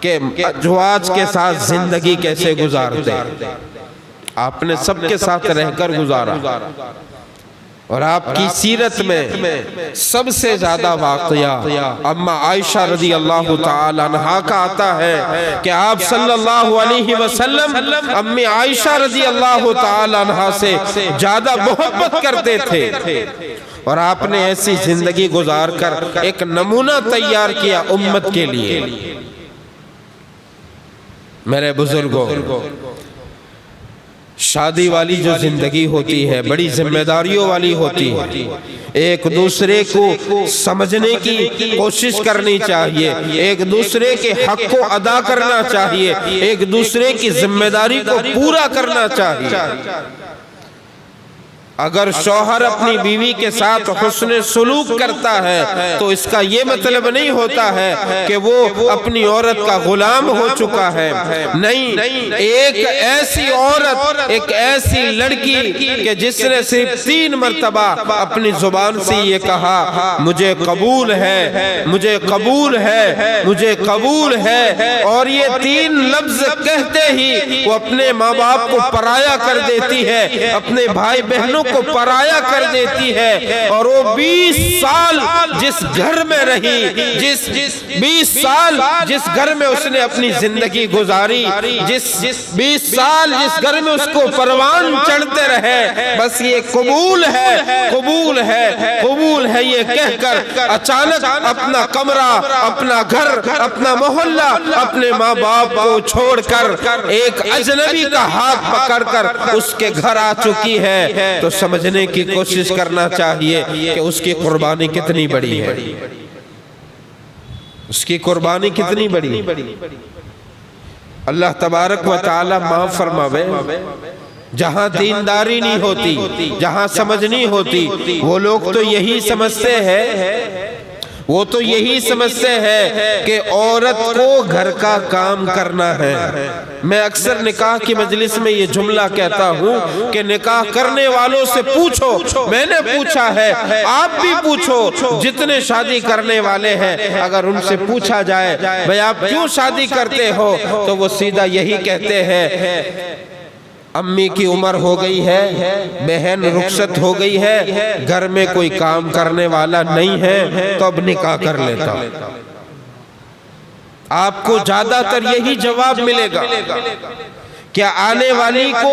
کہ ازواج کے ساتھ زندگی کیسے گزارتے ہیں۔ آپ نے سب کے ساتھ رہ کر گزارا، اور آپ کی سیرت میں سب سے زیادہ واقعہ اما عائشہ رضی اللہ تعالی عنہا کا آتا ہے کہ آپ صلی اللہ علیہ وسلم امی عائشہ رضی اللہ تعالی عنہا سے زیادہ محبت کرتے تھے، اور آپ نے ایسی زندگی گزار کر ایک نمونہ تیار کیا امت کے لیے۔ میرے بزرگوں، شادی والی جو زندگی ہوتی ہے بڑی ذمہ داریوں والی ہوتی ہے، ایک دوسرے کو سمجھنے کی کوشش کرنی چاہیے، ایک دوسرے کے حق کو ادا کرنا چاہیے، ایک دوسرے کی ذمہ داری کو پورا کرنا چاہیے۔ اگر شوہر اپنی بیوی کے ساتھ حسن سلوک کرتا ہے تو اس کا یہ مطلب نہیں ہوتا ہے کہ وہ اپنی عورت کا غلام ہو چکا ہے۔ نہیں، ایک ایسی عورت، ایک ایسی لڑکی کہ جس نے صرف 3 مرتبہ اپنی زبان سے یہ کہا مجھے قبول ہے، مجھے قبول ہے، مجھے قبول ہے، اور یہ 3 لفظ کہتے ہی وہ اپنے ماں باپ کو پرایا کر دیتی ہے، اپنے بھائی بہنوں کو پرایا کر دیتی ہے، اور وہ 20 سال جس گھر میں رہی، 20 سال جس گھر میں اس نے اپنی زندگی گزاری، 20 سال جس گھر میں اس کو پروان چڑھتے رہے، بس یہ قبول ہے، قبول ہے، قبول ہے یہ کہہ کر اچانک اپنا کمرہ، اپنا گھر، اپنا محلہ، اپنے ماں باپ کو چھوڑ کر ایک اجنبی کا ہاتھ پکڑ کر اس کے گھر آ چکی ہے، تو سمجھنے کی کوشش کرنا چاہیے کہ اس کی قربانی کتنی بڑی ہے، اس کی قربانی کتنی بڑی ہے۔ اللہ تبارک و تعالی معاف فرماوے، جہاں دینداری نہیں ہوتی، جہاں سمجھ نہیں ہوتی، وہ لوگ تو یہی سمجھتے ہیں وہ تو یہی سمجھتے ہیں کہ عورت کو گھر کا کام کرنا ہے۔ میں اکثر نکاح کی مجلس میں یہ جملہ کہتا ہوں کہ نکاح کرنے والوں سے پوچھو، میں نے پوچھا ہے، آپ بھی پوچھو، جتنے شادی کرنے والے ہیں اگر ان سے پوچھا جائے بھئی آپ کیوں شادی کرتے ہو تو وہ سیدھا یہی کہتے ہیں امی کی عمر ہو گئی ہے، بہن رخصت ہو گئی ہے، گھر میں کوئی کام کرنے والا نہیں ہے تو اب نکاح کر لیتا۔ آپ کو زیادہ تر یہی جواب ملے گا۔ کیا آنے والی کو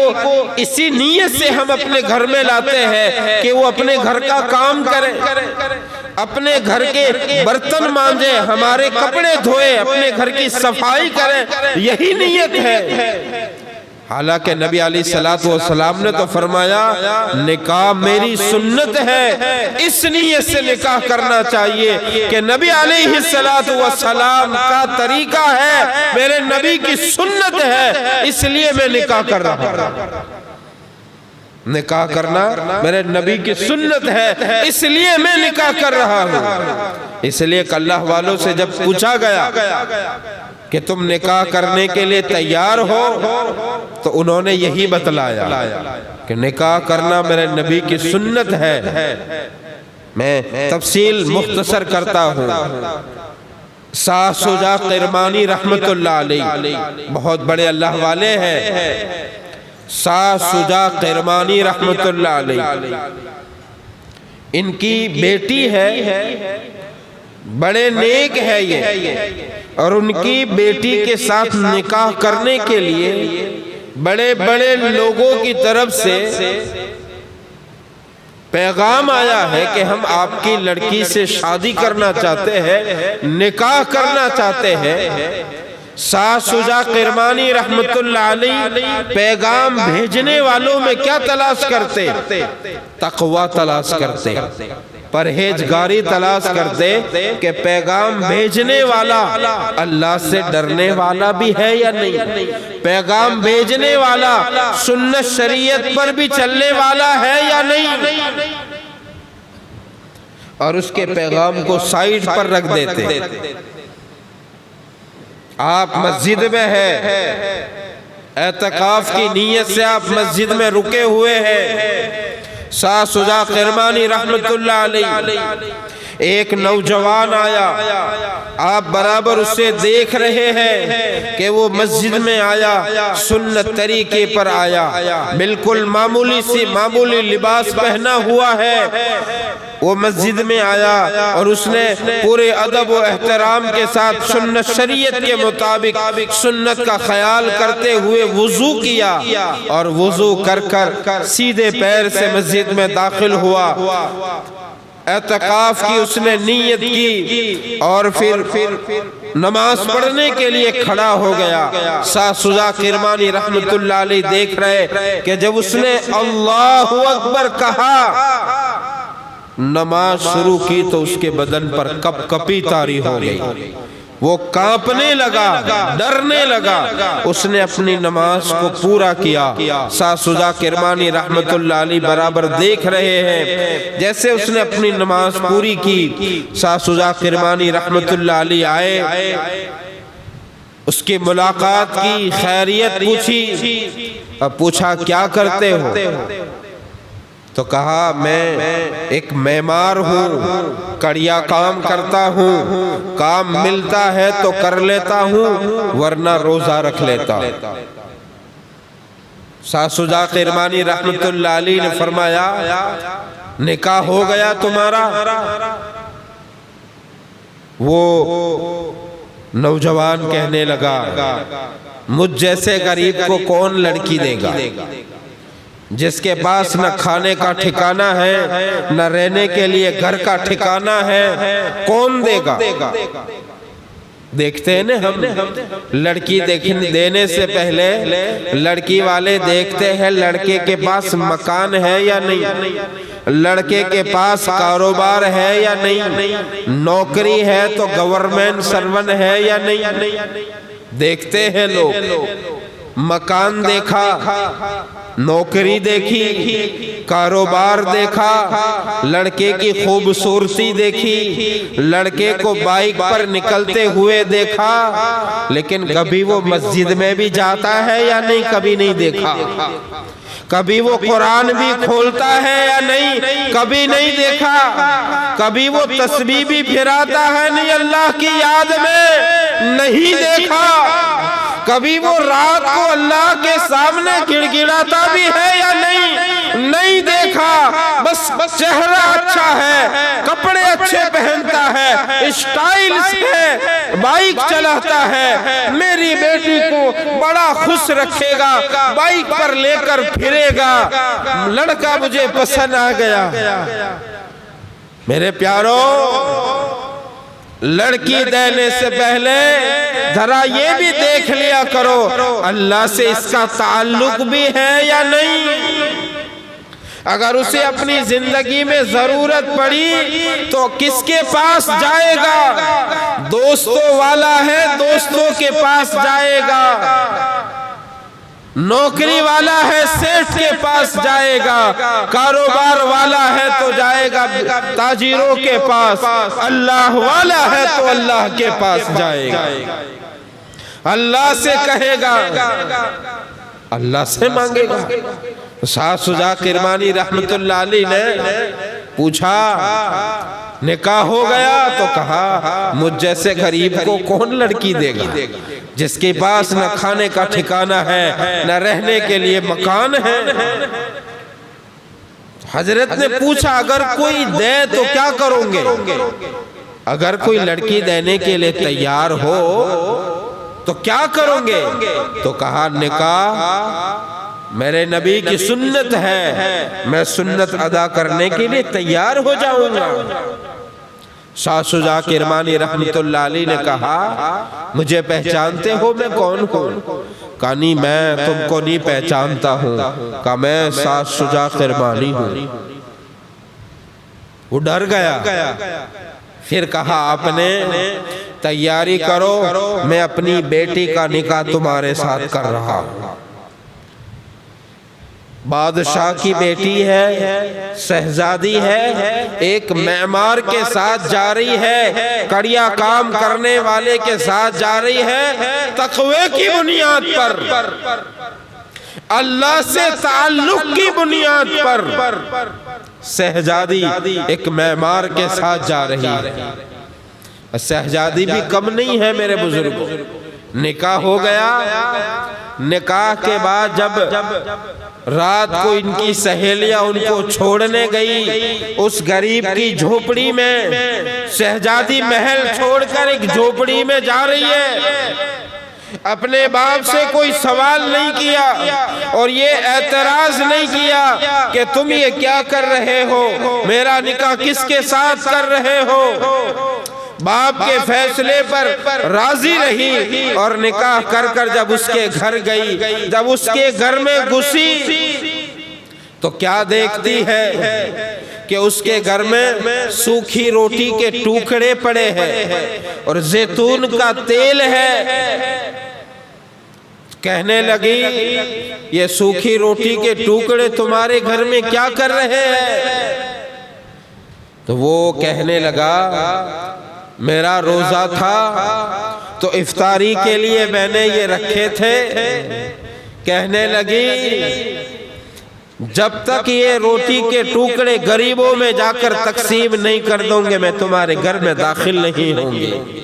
اسی نیت سے ہم اپنے گھر میں لاتے ہیں کہ وہ اپنے گھر کا کام کرے، اپنے گھر کے برتن مانجے، ہمارے کپڑے دھوئے، اپنے گھر کی صفائی کرے، یہی نیت ہے؟ حالانکہ نبی علیہ السلام نے تو فرمایا نکاح میری سنت ہے، اس نیت سے نکاح کرنا چاہیے کہ نبی علیہ السلام کا طریقہ ہے، میرے نبی کی سنت ہے، اس لیے میں نکاح کر رہا ہوں۔ نکاح کرنا میرے نبی کی سنت ہے، اس لیے میں نکاح کر رہا ہوں۔ اس لیے کہ اللہ والوں سے جب پوچھا گیا کہ تم نکاح کرنے کے لیے تیار ہو تو انہوں نے یہی بتلایا کہ نکاح کرنا میرے نبی کی سنت ہے۔ میں تفصیل مختصر کرتا ہوں۔ شاہ شجاع قرمانی رحمت اللہ علیہ بہت بڑے اللہ والے ہیں۔ شاہ شجاع قرمانی رحمت اللہ علیہ، ان کی بیٹی ہے، بڑے نیک ہے یہ، اور ان کی بیٹی کے ساتھ نکاح کرنے کے لیے بڑے بڑے لوگوں کی طرف سے پیغام آیا ہے کہ ہم آپ کی لڑکی سے شادی کرنا چاہتے ہیں، نکاح کرنا چاہتے ہیں۔ شاہ شجاع قرمانی رحمت اللہ علیہ پیغام بھیجنے والوں میں کیا تلاش کرتے؟ تقوی تلاش کرتے، پرہیزگاری تلاش کرتے کہ پیغام بھیجنے والا اللہ سے ڈرنے والا بھی ہے یا نہیں، پیغام بھیجنے والا سنت شریعت پر بھی چلنے والا ہے یا نہیں، اور اس کے پیغام کو سائیڈ پر رکھ دیتے۔ آپ مسجد میں ہیں، اعتکاف کی نیت سے آپ مسجد میں رکے ہوئے ہیں۔ شاہ شجاع قرمانی رحمت اللہ علیہ، ایک نوجوان آیا، آپ برابر اسے دیکھ رہے ہیں کہ وہ مسجد میں آیا، سنت طریقے پر آیا، بالکل معمولی لباس پہنا ہوا ہے، وہ مسجد میں آیا اور اس نے پورے ادب و احترام کے ساتھ سنت شریعت کے مطابق سنت کا خیال کرتے ہوئے وضو کیا، اور وضو کر سیدھے پیر سے مسجد میں داخل ہوا، اعتکاف کی اس نے نیت کی اور پھر نماز پڑھنے کے لیے کھڑا ہو گیا۔ شاہ شجاع قرمانی رحمت اللہ علیہ دیکھ رہے کہ جب اس نے اللہ اکبر کہا، نماز شروع کی تو اس کے بدن پر کپ کپی طاری ہو گئی، وہ کانپنے لگا، ڈرنے لگا، اس نے اپنی نماز کو پورا کیا۔ شاہ شجاع قرمانی رحمت اللہ علیہ برابر دیکھ رہے ہیں، جیسے اس نے اپنی نماز پوری کی، شاہ شجاع قرمانی رحمت اللہ علیہ آئے، اس کی ملاقات کی، خیریت پوچھی، اب پوچھا کیا کرتے ہو؟ تو کہا میں ایک معمار ہوں، کڑیا کام کرتا ہوں، کام ملتا ہے تو کر لیتا ہوں ورنہ روزہ رکھ لیتا۔ شاہ شجاع قرمانی رحمت اللہ علیہ نے فرمایا نکاح ہو گیا تمہارا؟ وہ نوجوان کہنے لگا مجھ جیسے غریب کو کون لڑکی دے گا، جس کے پاس نہ کھانے کا ٹھکانہ ہے نہ رہنے کے لیے گھر کا ٹھکانہ ہے، کون دے گا؟ دیکھتے ہیں نا ہم لڑکی دینے سے پہلے لڑکی والے دیکھتے ہیں لڑکے کے پاس مکان ہے یا نہیں، لڑکے کے پاس کاروبار ہے یا نہیں، نوکری ہے تو گورنمنٹ سرون ہے یا نہیں، دیکھتے ہیں لوگ۔ مکان دیکھا، نوکری دیکھی، کاروبار دیکھا، لڑکے کی خوبصورتی دیکھی، لڑکے کو بائک پر نکلتے ہوئے دیکھا، لیکن کبھی وہ مسجد میں بھی جاتا ہے یا نہیں؟ کبھی نہیں دیکھا۔ کبھی وہ قرآن بھی کھولتا ہے یا نہیں؟ کبھی نہیں دیکھا۔ کبھی وہ تسبیح بھی پھراتا ہے نہیں اللہ کی یاد میں؟ نہیں دیکھا۔ کبھی وہ رات کو اللہ کے سامنے گڑ گڑاتا بھی ہے یا نہیں؟ نہیں دیکھا۔ بس چہرہ اچھا ہے، کپڑے اچھے پہنتا ہے، اسٹائل سے بائک چلاتا ہے، میری بیٹی کو بڑا خوش رکھے گا، بائک پر لے کر پھرے گا، لڑکا مجھے پسند آ گیا۔ میرے پیارو، لڑکی دینے سے پہلے ذرا یہ بھی دیکھ لیا کرو اللہ سے اس کا تعلق بھی ہے یا نہیں۔ اگر اسے اپنی زندگی میں ضرورت پڑی تو کس کے پاس جائے گا؟ دوستوں والا ہے، دوستوں کے پاس جائے گا۔ نوکری والا ہے، سیٹھ کے پاس جائے گا۔ کاروبار والا ہے تو جائے گا تاجروں کے پاس۔ اللہ والا ہے تو اللہ کے پاس جائے گا، اللہ سے کہے گا، اللہ سے مانگے گا۔ شاہ شجاع کرمانی رحمت اللہ علیہ نے پوچھا نکاح ہو گیا تو کہا مجھ جیسے غریب کو کون لڑکی دے گا جس کے پاس نہ کھانے کا ٹھکانہ ہے نہ رہنے کے لیے مکان ہے۔ حضرت نے پوچھا اگر کوئی دے تو کیا کرو گے؟ اگر کوئی لڑکی دینے کے لیے تیار ہو تو کیا کرو گے؟ تو کہا نکاح میرے نبی کی سنت ہے، میں سنت ادا کرنے کے لیے تیار ہو جاؤں گا۔ شاہ شجاع کرمانی رحمت اللہ علیہ نے کہا مجھے پہچانتے ہو میں کون ہوں؟ کہا نہیں میں تم کو نہیں پہچانتا ہوں۔ کہا میں شاہ شجاع کرمانی ہوں۔ وہ ڈر گیا، پھر کہا آپ نے تیاری کرو، میں اپنی بیٹی کا نکاح تمہارے ساتھ کر رہا ہوں۔ بادشاہ کی بیٹی ہے، شہزادی ہے، ایک معمار کے ساتھ جا رہی ہے، کڑیا کام کرنے والے کے ساتھ جا رہی ہے، تقوی کی بنیاد پر، اللہ سے تعلق کی بنیاد پر شہزادی ایک معمار کے ساتھ جا رہی ہے۔ شہزادی بھی کم نہیں ہے میرے بزرگوں۔ نکاح ہو گیا، نکاح کے بعد جب رات کو ان کی سہیلیاں ان کو چھوڑنے گئی اس غریب کی جھوپڑی میں، شہزادی محل چھوڑ کر ایک جھوپڑی میں جا رہی ہے، اپنے باپ سے کوئی سوال نہیں کیا اور یہ اعتراض نہیں کیا کہ تم یہ کیا کر رہے ہو، میرا نکاح کس کے ساتھ کر رہے ہو۔ باپ کے فیصلے پر راضی رہی اور نکاح کر کر جب اس کے گھر گئی، جب اس کے گھر میں گھسی تو کیا دیکھتی ہے کہ اس کے گھر میں سوکھی روٹی کے ٹکڑے پڑے ہیں اور زیتون کا تیل ہے۔ کہنے لگی یہ سوکھی روٹی کے ٹکڑے تمہارے گھر میں کیا کر رہے ہیں؟ تو وہ کہنے لگا میرا روزہ تھا تو افطاری کے لیے میں نے یہ رکھے تھے۔ کہنے لگی جب تک یہ روٹی کے ٹکڑے غریبوں میں جا کر تقسیم نہیں کر دوں گے میں تمہارے گھر میں داخل نہیں ہوں گی۔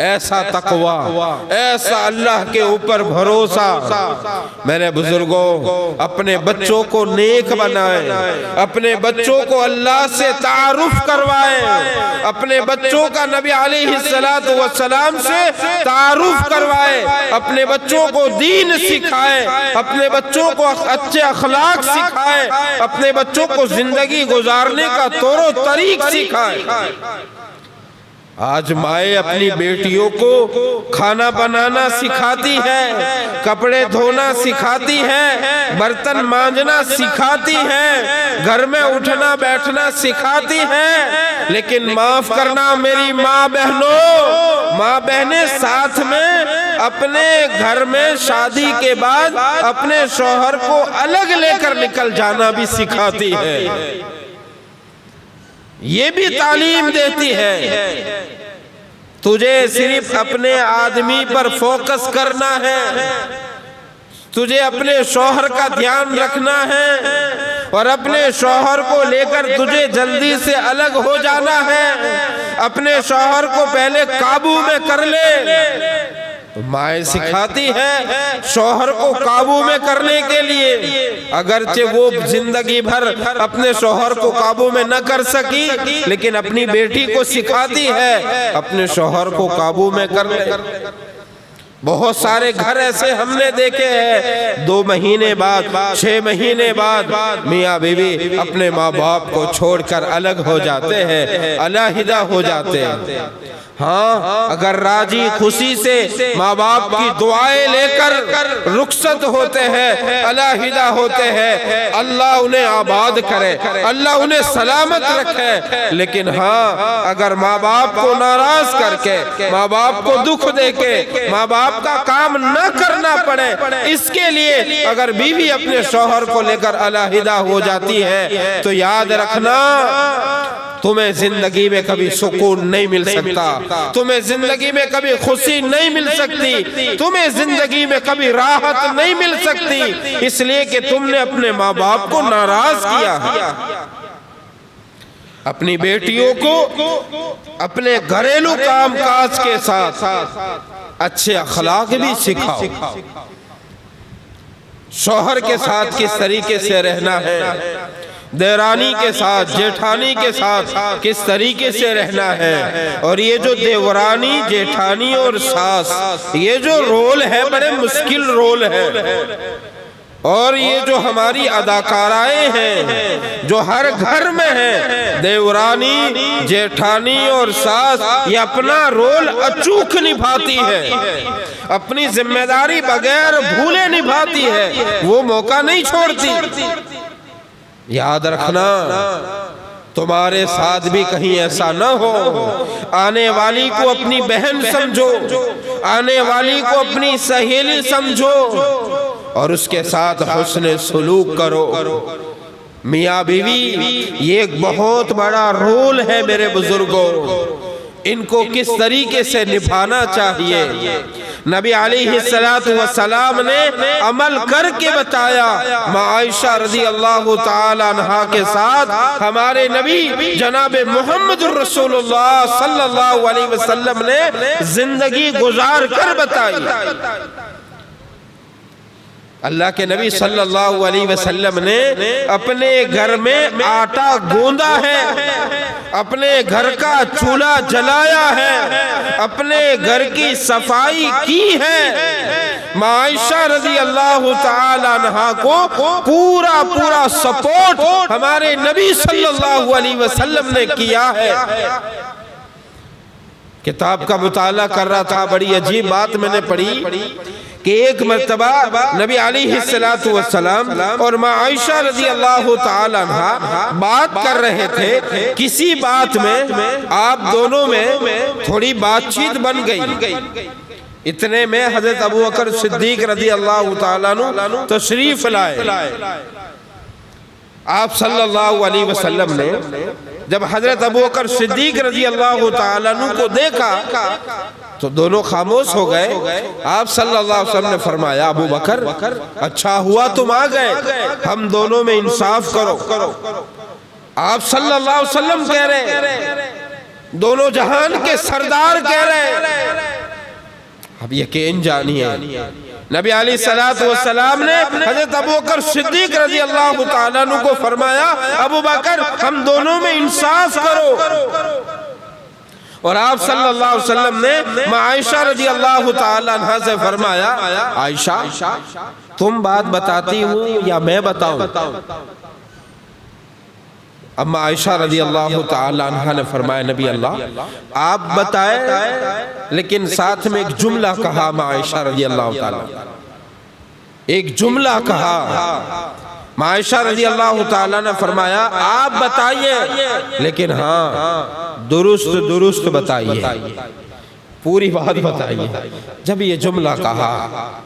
ایسا تقوی، ایسا اللہ کے اوپر بھروسہ۔ میرے بزرگوں اپنے بچوں کو نیک بنائیں، اپنے بچوں کو اللہ سے تعارف کروائیں، اپنے بچوں کا نبی علیہ السلام سے تعارف کروائیں، اپنے بچوں کو دین سکھائیں، اپنے بچوں کو اچھے اخلاق سکھائیں، اپنے بچوں کو زندگی گزارنے کا طور و طریق سکھائیں۔ آج مائیں اپنی بیٹیوں کو کھانا بنانا سکھاتی ہے، کپڑے دھونا سکھاتی ہے، برتن مانجنا سکھاتی ہے، گھر میں اٹھنا بیٹھنا سکھاتی ہے، لیکن معاف کرنا میری ماں بہنوں، ماں بہنیں ساتھ میں اپنے گھر میں شادی کے بعد اپنے شوہر کو الگ لے کر نکل جانا بھی سکھاتی ہے، یہ بھی تعلیم دیتی ہے۔ تجھے صرف اپنے آدمی پر فوکس کرنا ہے، تجھے اپنے شوہر کا دھیان رکھنا ہے، اور اپنے شوہر کو لے کر تجھے جلدی سے الگ ہو جانا ہے۔ اپنے شوہر کو پہلے قابو میں کر لے۔ مائیں سکھاتی ہے شوہر کو قابو میں کرنے کے لیے، اگرچہ وہ زندگی بھر اپنے شوہر کو قابو میں نہ کر سکی، لیکن اپنی بیٹی کو سکھاتی ہے اپنے شوہر کو قابو میں کر لے۔ بہت سارے گھر ایسے ہم نے دیکھے ہیں 2 مہینے بعد 6 مہینے بعد میاں بیوی اپنے ماں باپ کو چھوڑ کر الگ ہو جاتے ہیں، علیحدہ ہو جاتے ہیں۔ ہاں اگر راضی خوشی سے ماں باپ کی دعائیں لے کر رخصت ہوتے ہیں، علیحدہ ہوتے ہیں، اللہ انہیں آباد کرے، اللہ انہیں سلامت رکھے۔ لیکن ہاں اگر ماں باپ کو ناراض کر کے، ماں باپ کو دکھ دے کے، ماں باپ کا کام نہ کرنا پڑے، اس کے لیے اگر بیوی اپنے شوہر کو لے کر علیحدہ ہو جاتی ہے تو یاد رکھنا تمہیں زندگی میں کبھی سکون نہیں مل سکتا، تمہیں زندگی میں کبھی خوشی نہیں مل سکتی، تمہیں زندگی میں کبھی راحت نہیں مل سکتی، اس لیے کہ تم نے اپنے ماں باپ کو ناراض کیا ہے۔ اپنی بیٹیوں کو اپنے گھریلو کام کاج کے ساتھ اچھے اخلاق بھی سکھاؤ۔ شوہر کے ساتھ کس طریقے سے رہنا ہے، دیورانی کے ساتھ، جیٹھانی کے ساتھ کس طریقے سے رہنا ہے، اور یہ جو دیورانی، جیٹھانی اور ساس، یہ جو رول ہے بڑے مشکل رول ہے، اور یہ جو ہماری اداکارائیں ہیں جو ہر گھر میں ہیں، دیورانی، جیٹھانی اور ساس، یہ اپنا رول اچوک نبھاتی ہے، اپنی ذمہ داری بغیر بھولے نبھاتی ہے، وہ موقع نہیں چھوڑتی۔ یاد رکھنا تمہارے ساتھ بھی کہیں ایسا نہ ہو، آنے والی کو اپنی بہن سمجھو، آنے والی کو اپنی سہیلی سمجھو، اور اس کے ساتھ حسن سلوک کرو۔ میاں بیوی یہ ایک بہت بڑا رول ہے میرے بزرگوں، ان کو کس طریقے سے نبھانا چاہیے۔ نبی علیہ السلام نے عمل کر کے بتایا۔ ماں عائشہ رضی اللہ تعالی عنہا کے ساتھ ہمارے نبی جناب محمد رسول اللہ صلی اللہ علیہ وسلم نے زندگی گزار کر بتائی۔ اللہ کے نبی صلی اللہ علیہ وسلم نے اپنے گھر میں آٹا گوندا ہے، اپنے گھر کا چولہا جلایا ہے، اپنے گھر کی صفائی کی ہے۔ ماں عائشہ رضی اللہ تعالی عنہا کو پورا سپورٹ ہمارے نبی صلی اللہ علیہ وسلم نے کیا ہے۔ کتاب کا مطالعہ کر رہا تھا، بڑی عجیب بات میں نے پڑھی کہ ایک مرتبہ نبی علیہ السلام اور ماں عائشہ رضی اللہ تعالی عنہا بات کر رہے تھے، کسی بات میں آپ دونوں میں تھوڑی بات چیت بن گئی۔ اتنے میں حضرت ابوبکر صدیق رضی اللہ تعالیٰ عنہ تشریف لائے۔ آپ صلی اللہ علیہ وسلم نے جب حضرت ابوبکر صدیق رضی اللہ تعالیٰ عنہ کو دیکھا تو دونوں خاموش ہو گئے۔ آپ صلی اللہ علیہ وسلم نے فرمایا، ابو بکر اچھا ہوا تم آ گئے، ہم دونوں میں انصاف کرو۔ آپ صلی اللہ علیہ وسلم کہہ رہے، دونوں جہان کے سردار کہہ رہے۔ اب یقین جانیے نبی علیہ السلام نے حضرت ابوبکر صدیق رضی اللہ تعالیٰ عنہ کو فرمایا، ابو بکر ہم دونوں میں انصاف کرو۔ اور آپ صلی اللہ علیہ وسلم نے ماں عائشہ رضی اللہ تعالیٰ عنہ سے فرمایا، عائشہ تم بات بتاتی ہو یا میں بتاؤں؟ اما عائشہ رضی اللہ تعالیٰ عنہ نے فرمایا، نبی اللہ آپ بتائیں، لیکن ساتھ میں ایک جملہ کہا ماں عائشہ رضی اللہ تعالیٰ، ایک جملہ کہا۔ ماں عائشہ رضی اللہ تعالیٰ نے فرمایا، آپ بتائیے لیکن ہاں درست بتائیے۔ پوری بات بتائیے. جب یہ جملہ کہا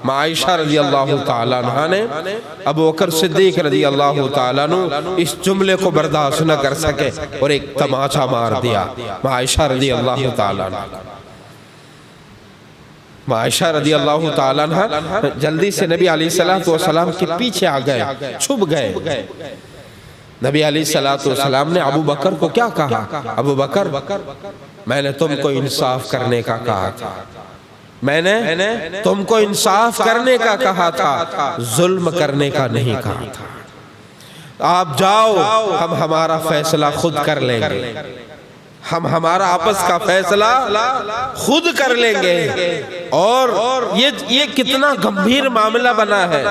عائشہ رضی اللہ تعالیٰ عنہ نے، ابو بکر صدیق رضی اللہ تعالیٰ عنہ اس جملے کو برداشت نہ کر سکے اور ایک تماچا مار دیا عائشہ رضی اللہ تعالیٰ عنہ. عائشہ رضی اللہ تعالیٰ عنہ جلدی سے نبی علیہ السلام کے پیچھے آ گئے، چھپ گئے. نبی علیہ السلام نے ابو بکر کو کیا کہا؟ ابو بکر، میں نے تم کو انصاف کرنے کا کہا تھا، میں نے تم کو انصاف کرنے کا کہا تھا، ظلم کرنے کا نہیں کہا تھا. آپ جاؤ، ہم ہمارا فیصلہ خود کر لیں گے، ہم ہمارا آپس کا فیصلہ خود کر لیں گے. اور یہ کتنا گمبھیر معاملہ بنا ہے.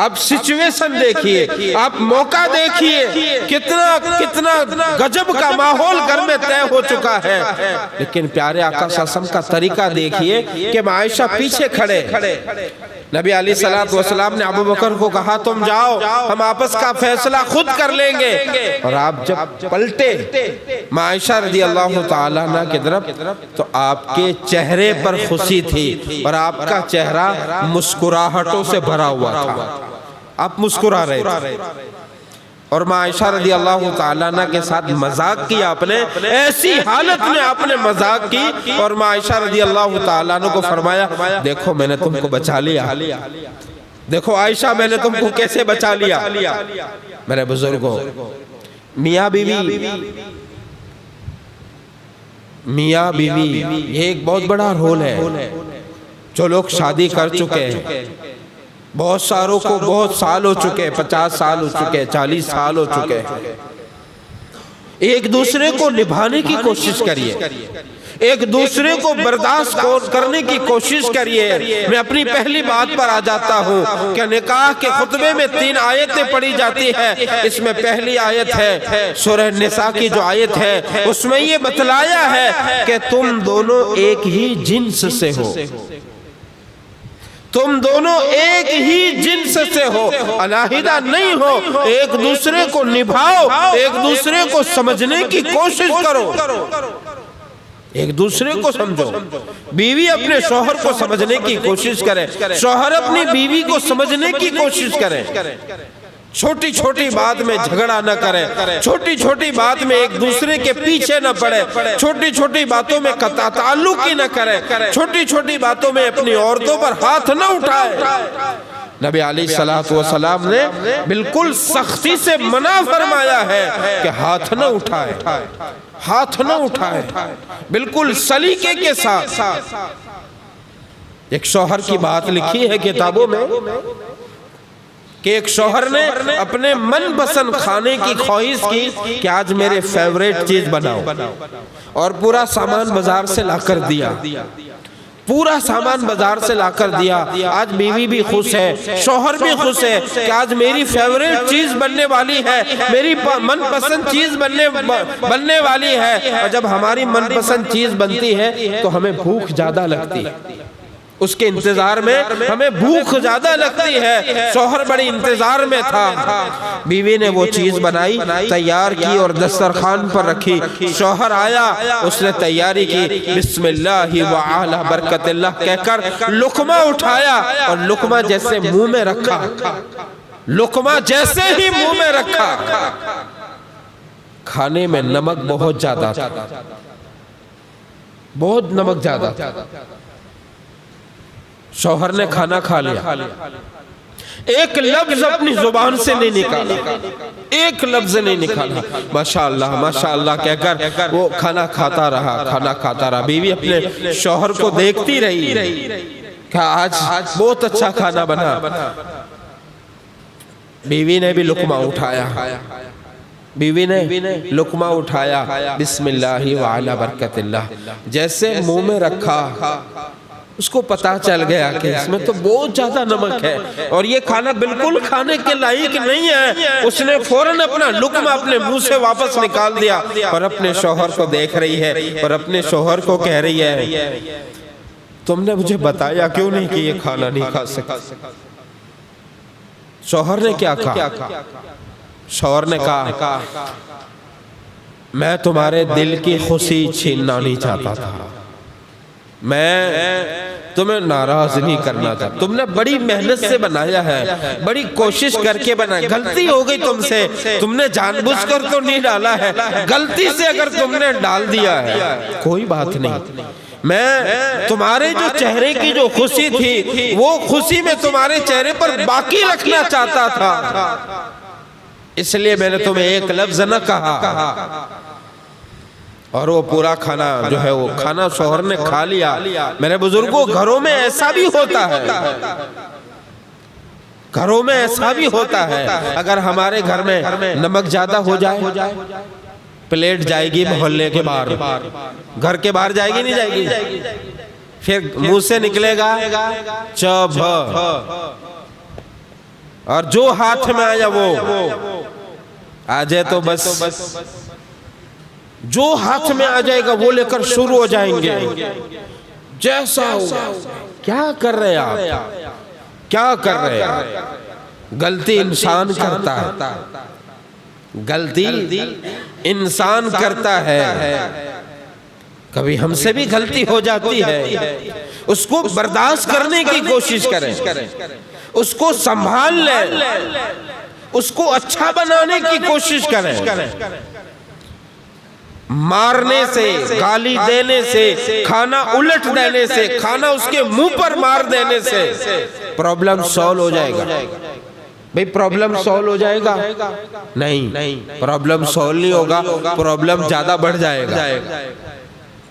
آپ سچویشن دیکھیے، آپ موقع دیکھیے، کتنا گجب کا ماحول گھر میں طے ہو چکا ہے. لیکن پیارے آقا صلی اللہ علیہ وسلم کا طریقہ دیکھیے کہ عائشہ پیچھے کھڑے. نبی علیہ السلام نے ابو بکر کو کہا تم جاؤ، ہم آپس کا فیصلہ خود کر لیں گے. اور آپ جب پلٹے عائشہ رضی اللہ تعالیٰ عنہ کی طرف تو آپ کے چہرے پر خوشی تھی اور آپ کا چہرہ مسکراہٹوں سے بھرا ہوا تھا. آپ مسکرا رہے تھے. اور عائشہ رضی اللہ تعالیٰ عنہ کے ساتھ مذاق کیا آپ نے، ایسی حالت میں آپ نے مذاق کی. اور عائشہ رضی اللہ تعالیٰ عنہ کو فرمایا دیکھو میں نے تم کو بچا لیا، دیکھو عائشہ میں نے تم کو کیسے بچا لیا. میرے بزرگوں، میاں بیوی یہ ایک بہت بڑا رول ہے. جو لوگ شادی کر چکے ہیں، بہت ساروں کو بہت سال ہو چکے، 50 سال ہو چکے، 40 سال ہو چکے، ایک دوسرے کو نبھانے کی کوشش کریے، ایک دوسرے کو برداشت کرنے کی کوشش کریے. میں اپنی پہلی بات پر آ جاتا ہوں کہ نکاح کے خطبے میں 3 آیتیں پڑھی جاتی ہیں. اس میں پہلی آیت ہے سورہ نساء کی جو آیت ہے، اس میں یہ بتلایا ہے کہ تم دونوں ایک ہی جنس سے ہو، تم دونوں ایک ہی جنس سے ہو، علیحدہ نہیں ہو. ایک دوسرے کو نبھاؤ، ایک دوسرے کو سمجھنے کی کوشش کرو، ایک دوسرے کو سمجھو. بیوی اپنے شوہر کو سمجھنے کی کوشش کرے، شوہر اپنی بیوی کو سمجھنے کی کوشش کرے. چھوٹی چھوٹی بات میں جھگڑا نہ کرے، چھوٹی چھوٹی بات میں ایک دوسرے کے پیچھے نہ پڑے، چھوٹی چھوٹی باتوں میں قطع تعلق ہی نہ کرے، چھوٹی چھوٹی باتوں میں اپنی عورتوں پر ہاتھ نہ اٹھائے. نبی علیہ السلام نے بالکل سختی سے منع فرمایا ہے کہ ہاتھ نہ اٹھائے، ہاتھ نہ اٹھائے، بالکل سلیقے کے ساتھ. ایک شوہر کی بات لکھی ہے کتابوں میں کہ ایک شوہر نے اپنے من پسند کھانے کی خواہش کی کہ آج میرے فیوریٹ چیز بناؤ، اور پورا سامان بازار سے لا کر دیا، پورا سامان بازار سے لا کر دیا. آج بیوی بھی خوش ہے، شوہر بھی خوش ہے کہ آج میری فیوریٹ چیز بننے والی ہے، میری من پسند چیز بننے والی ہے. اور جب ہماری من پسند چیز بنتی ہے تو ہمیں بھوک زیادہ لگتی ہے، اس کے انتظار میں ہمیں بھوک زیادہ لگتی ہے. شوہر بڑی انتظار میں تھا، بیوی نے وہ چیز بنائی، تیار کی اور دسترخوان پر رکھی. شوہر آیا، اس نے تیاری کی، بسم اللہ وعلی برکت اللہ کہہ کر لقمہ اٹھایا اور لقمہ جیسے منہ میں رکھا، لقمہ جیسے ہی منہ میں رکھا، کھانے میں نمک بہت زیادہ تھا، بہت نمک زیادہ تھا. شوہر نے کھانا کھا لیا، ایک لفظ اپنی زبان سے نہیں نکالا، ایک لفظ نہیں نکالا. ماشاءاللہ کہہ کر وہ کھانا کھاتا رہا. بیوی اپنے شوہر کو دیکھتی رہی کہ آج بہت اچھا کھانا بنا. بیوی نے بھی لقمہ اٹھایا، بسم اللہ وعلی برکت اللہ جیسے منہ میں رکھا. اس کو پتا چل گیا کہ اس میں تو بہت زیادہ نمک ہے اور یہ کھانا بالکل کھانے کے لائق نہیں ہے. اس نے فوراً اپنا لقمہ اپنے منہ سے واپس نکال دیا اور اپنے شوہر کو دیکھ رہی ہے اور اپنے شوہر کو کہہ رہی ہے تم نے مجھے بتایا کیوں نہیں کہ یہ کھانا نہیں کھا سکتا. شوہر نے کیا کہا؟ شوہر نے کہا میں تمہارے دل کی خوشی چھیننا نہیں چاہتا تھا، میں تمہیں ناراض نہیں کرنا تھا، تم نے بڑی محنت سے بنایا ہے، بڑی کوشش کر کے بنایا، غلطی ہو گئی تم سے، تم نے جان بوجھ کر تو نہیں ڈالا ہے، غلطی سے اگر تم نے ڈال دیا ہے کوئی بات نہیں، میں تمہارے جو چہرے کی جو خوشی تھی وہ خوشی میں تمہارے چہرے پر باقی رکھنا چاہتا تھا، اس لیے میں نے تمہیں ایک لفظ نہ کہا۔ اور وہ پورا کھانا جو ہے وہ کھانا شوہر نے کھا لیا۔ میرے بزرگوں، گھروں میں ایسا بھی ہوتا ہے، گھروں میں ایسا بھی ہوتا ہے، اگر ہمارے گھر میں نمک زیادہ ہو جائے، پلیٹ جائے گی محلے کے باہر، گھر کے باہر جائے گی نہیں جائے گی، پھر منہ سے نکلے گا چب، اور جو ہاتھ میں آیا وہ آ جائے تو بس جو ہاتھ میں آ جائے گا وہ لے کر شروع ہو جائیں گے، جیسا ہوگا۔ کیا کر رہے آپ، کیا کر رہے آپ؟ غلطی انسان کرتا ہے، غلطی انسان کرتا ہے، کبھی ہم سے بھی غلطی ہو جاتی ہے، اس کو برداشت کرنے کی کوشش کریں، اس کو سنبھال لیں، اس کو اچھا بنانے کی کوشش کریں۔ مارنے سے، گالی دینے سے، کھانا الٹ دینے سے، کھانا اس کے منہ پر مار دینے سے پرابلم سولو ہو جائے گا؟ بھئی پرابلم سولو ہو جائے گا؟ نہیں، پرابلم سولو نہیں ہوگا، پرابلم زیادہ بڑھ جائے گا،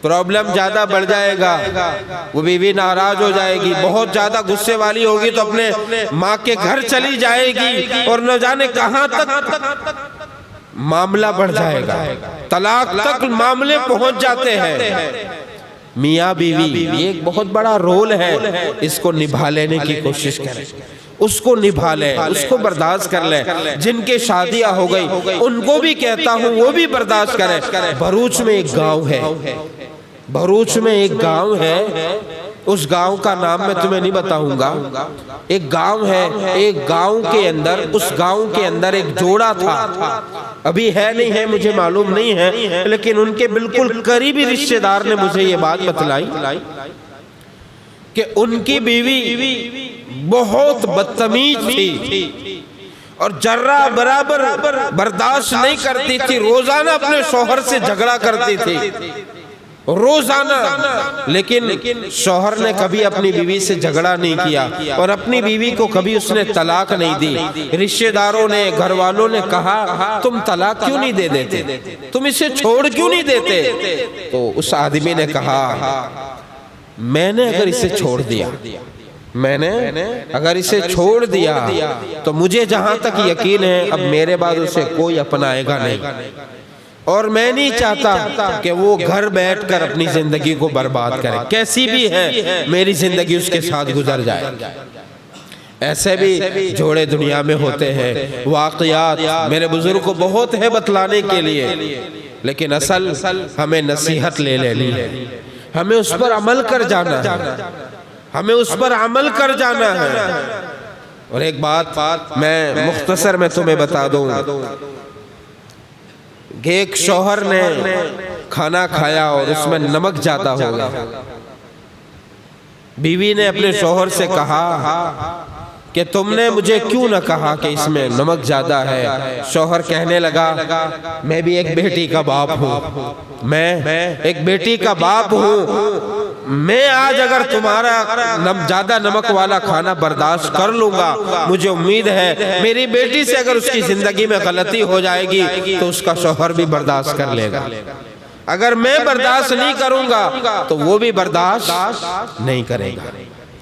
پرابلم زیادہ بڑھ جائے گا، وہ بیوی ناراض ہو جائے گی، بہت زیادہ غصے والی ہوگی تو اپنے ماں کے گھر چلی جائے گی، اور نہ جانے کہاں تک معاملہ بڑھ جائے گا، طلاق تک معاملے پہنچ جاتے ہیں۔ میاں بیوی یہ ایک بہت بڑا رول ہے، اس کو نبھا لینے کی کوشش کریں، اس کو نبھا لیں، اس کو برداشت کر لیں۔ جن کے شادیاں ہو گئی ان کو بھی کہتا ہوں وہ بھی برداشت کریں۔ بھروچ میں ایک گاؤں ہے، بھروچ میں ایک گاؤں ہے، اس گاؤں کا نام میں تمہیں نہیں بتاؤں گا، ایک گاؤں ہے، ایک گاؤں کے اندر، اس گاؤں کے اندر ایک جوڑا تھا، ابھی ہے نہیں ہے مجھے معلوم نہیں ہے، لیکن ان کے بالکل قریبی رشتہ دار نے مجھے یہ بات بتلائی کہ ان کی بیوی بہت بدتمیز تھی اور ذرہ برابر برداشت نہیں کرتی تھی، روزانہ اپنے شوہر سے جھگڑا کرتی تھی، روزانہ، لیکن شوہر نے کبھی اپنی بیوی سے جھگڑا نہیں کیا اور اپنی بیوی کو کبھی اس نے طلاق نہیں دی۔ رشتہ داروں نے، گھر والوں نے کہا تم طلاق کیوں نہیں دے دیتے، تم اسے چھوڑ کیوں نہیں دیتے؟ تو اس آدمی نے کہا میں نے اگر اسے چھوڑ دیا، میں نے اگر اسے چھوڑ دیا تو مجھے جہاں تک یقین ہے اب میرے بعد اسے کوئی اپنائے گا نہیں، اور میں نہیں چاہتا کہ وہ گھر بیٹھ کر اپنی زندگی کو برباد کرے، کیسی بھی ہے میری زندگی اس کے ساتھ گزر جائے۔ ایسے بھی جوڑے دنیا میں ہوتے ہیں، واقعات میرے بزرگ کو بہت ہے بتلانے کے لیے، لیکن اصل ہمیں نصیحت لے لینی ہے، ہمیں اس پر عمل کر جانا ہے، ہمیں اس پر عمل کر جانا ہے۔ اور ایک بات میں مختصر میں تمہیں بتا دوں کہ ایک شوہر نے کھانا کھایا اور اس میں نمک زیادہ ہو گیا، بیوی نے اپنے شوہر سے کہا کہ تم نے مجھے کیوں نہ کہا کہ اس میں نمک زیادہ ہے؟ شوہر کہنے لگا میں بھی ایک بیٹی کا باپ ہوں، میں ایک بیٹی کا باپ ہوں، میں آج اگر تمہارا زیادہ نمک والا کھانا برداشت کر لوں گا، مجھے امید ہے میری بیٹی سے اگر اس کی زندگی میں غلطی ہو جائے گی تو اس کا شوہر بھی برداشت کر لے گا، اگر میں برداشت نہیں کروں گا تو وہ بھی برداشت نہیں کرے گا۔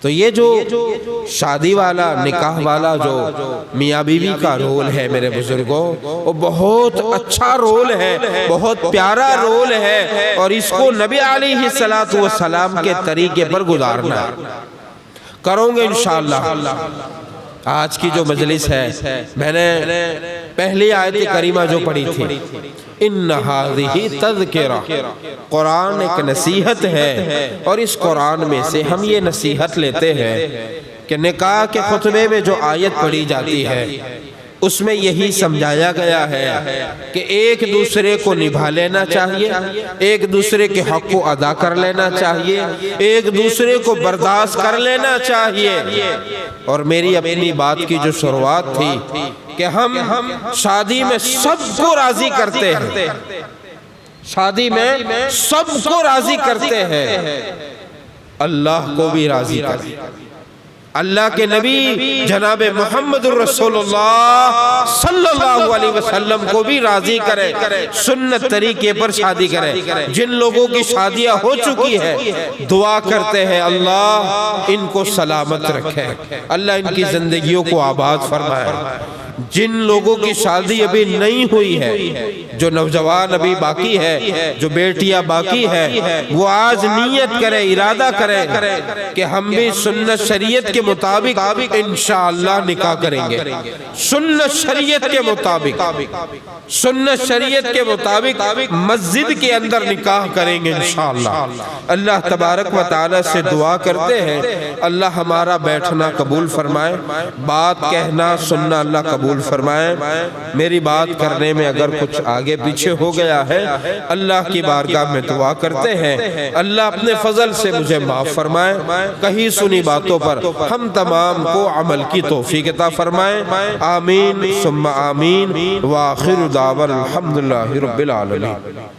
تو یہ جو شادی والا، نکاح والا جو میاں بیوی کا رول ہے میرے بزرگوں، وہ بہت اچھا رول ہے، بہت پیارا رول ہے، اور اس کو نبی علیہ السلام کے طریقے پر گزارنا کروں گے انشاءاللہ۔ آج کی جو مجلس ہے، میں نے پہلی آیت کریمہ جو پڑھی تھی ان ہذہ تذکرہ، قرآن ایک نصیحت ہے، اور اس قرآن میں سے ہم یہ نصیحت لیتے ہیں کہ نکاح کے خطبے میں جو آیت پڑھی جاتی ہے اس میں یہی سمجھایا گیا ہے کہ ایک دوسرے کو نبھا لینا چاہیے، ایک دوسرے کے حق کو ادا کر لینا چاہیے، ایک دوسرے کو برداشت کر لینا چاہیے۔ اور میری اپنی بات کی جو شروعات تھی کہ ہم شادی میں سب کو راضی کرتے ہیں، شادی میں سب کو راضی کرتے ہیں، اللہ کو بھی راضی کریں، اللہ کے نبی جناب محمد الرسول اللہ صلی اللہ علیہ وسلم کو بھی راضی کرے، سنت طریقے پر شادی کرے۔ جن لوگوں کی شادیاں ہو چکی ہے دعا کرتے ہیں اللہ ان کو سلامت رکھے، اللہ ان کی زندگیوں کو آباد فرمائے۔ جن لوگوں کی شادی ابھی نہیں ہوئی ہے، جو نوجوان ابھی باقی ہے، جو بیٹیاں باقی ہے، وہ آج نیت کرے، ارادہ کرے کہ ہم بھی سنت شریعت کے مطابق انشاءاللہ نکاح کریں گے، سنت شریعت کے مطابق، سنت شریعت کے مطابق مسجد کے اندر نکاح کریں گے انشاءاللہ۔ اللہ تبارک و تعالی سے دعا کرتے ہیں اللہ ہمارا بیٹھنا قبول فرمائے، بات کہنا سننا اللہ قبول فرمائے۔ میری بات کرنے میں اگر کچھ آگے پیچھے ہو گیا ہے اللہ کی بارگاہ میں دعا کرتے ہیں اللہ اپنے فضل سے مجھے معاف فرمائے، کہیں سنی باتوں پر ہم تمام کو عمل کی توفیق عطا فرمائے، آمین ثم آمین، وآخر دعوانا الحمدللہ رب العالمین۔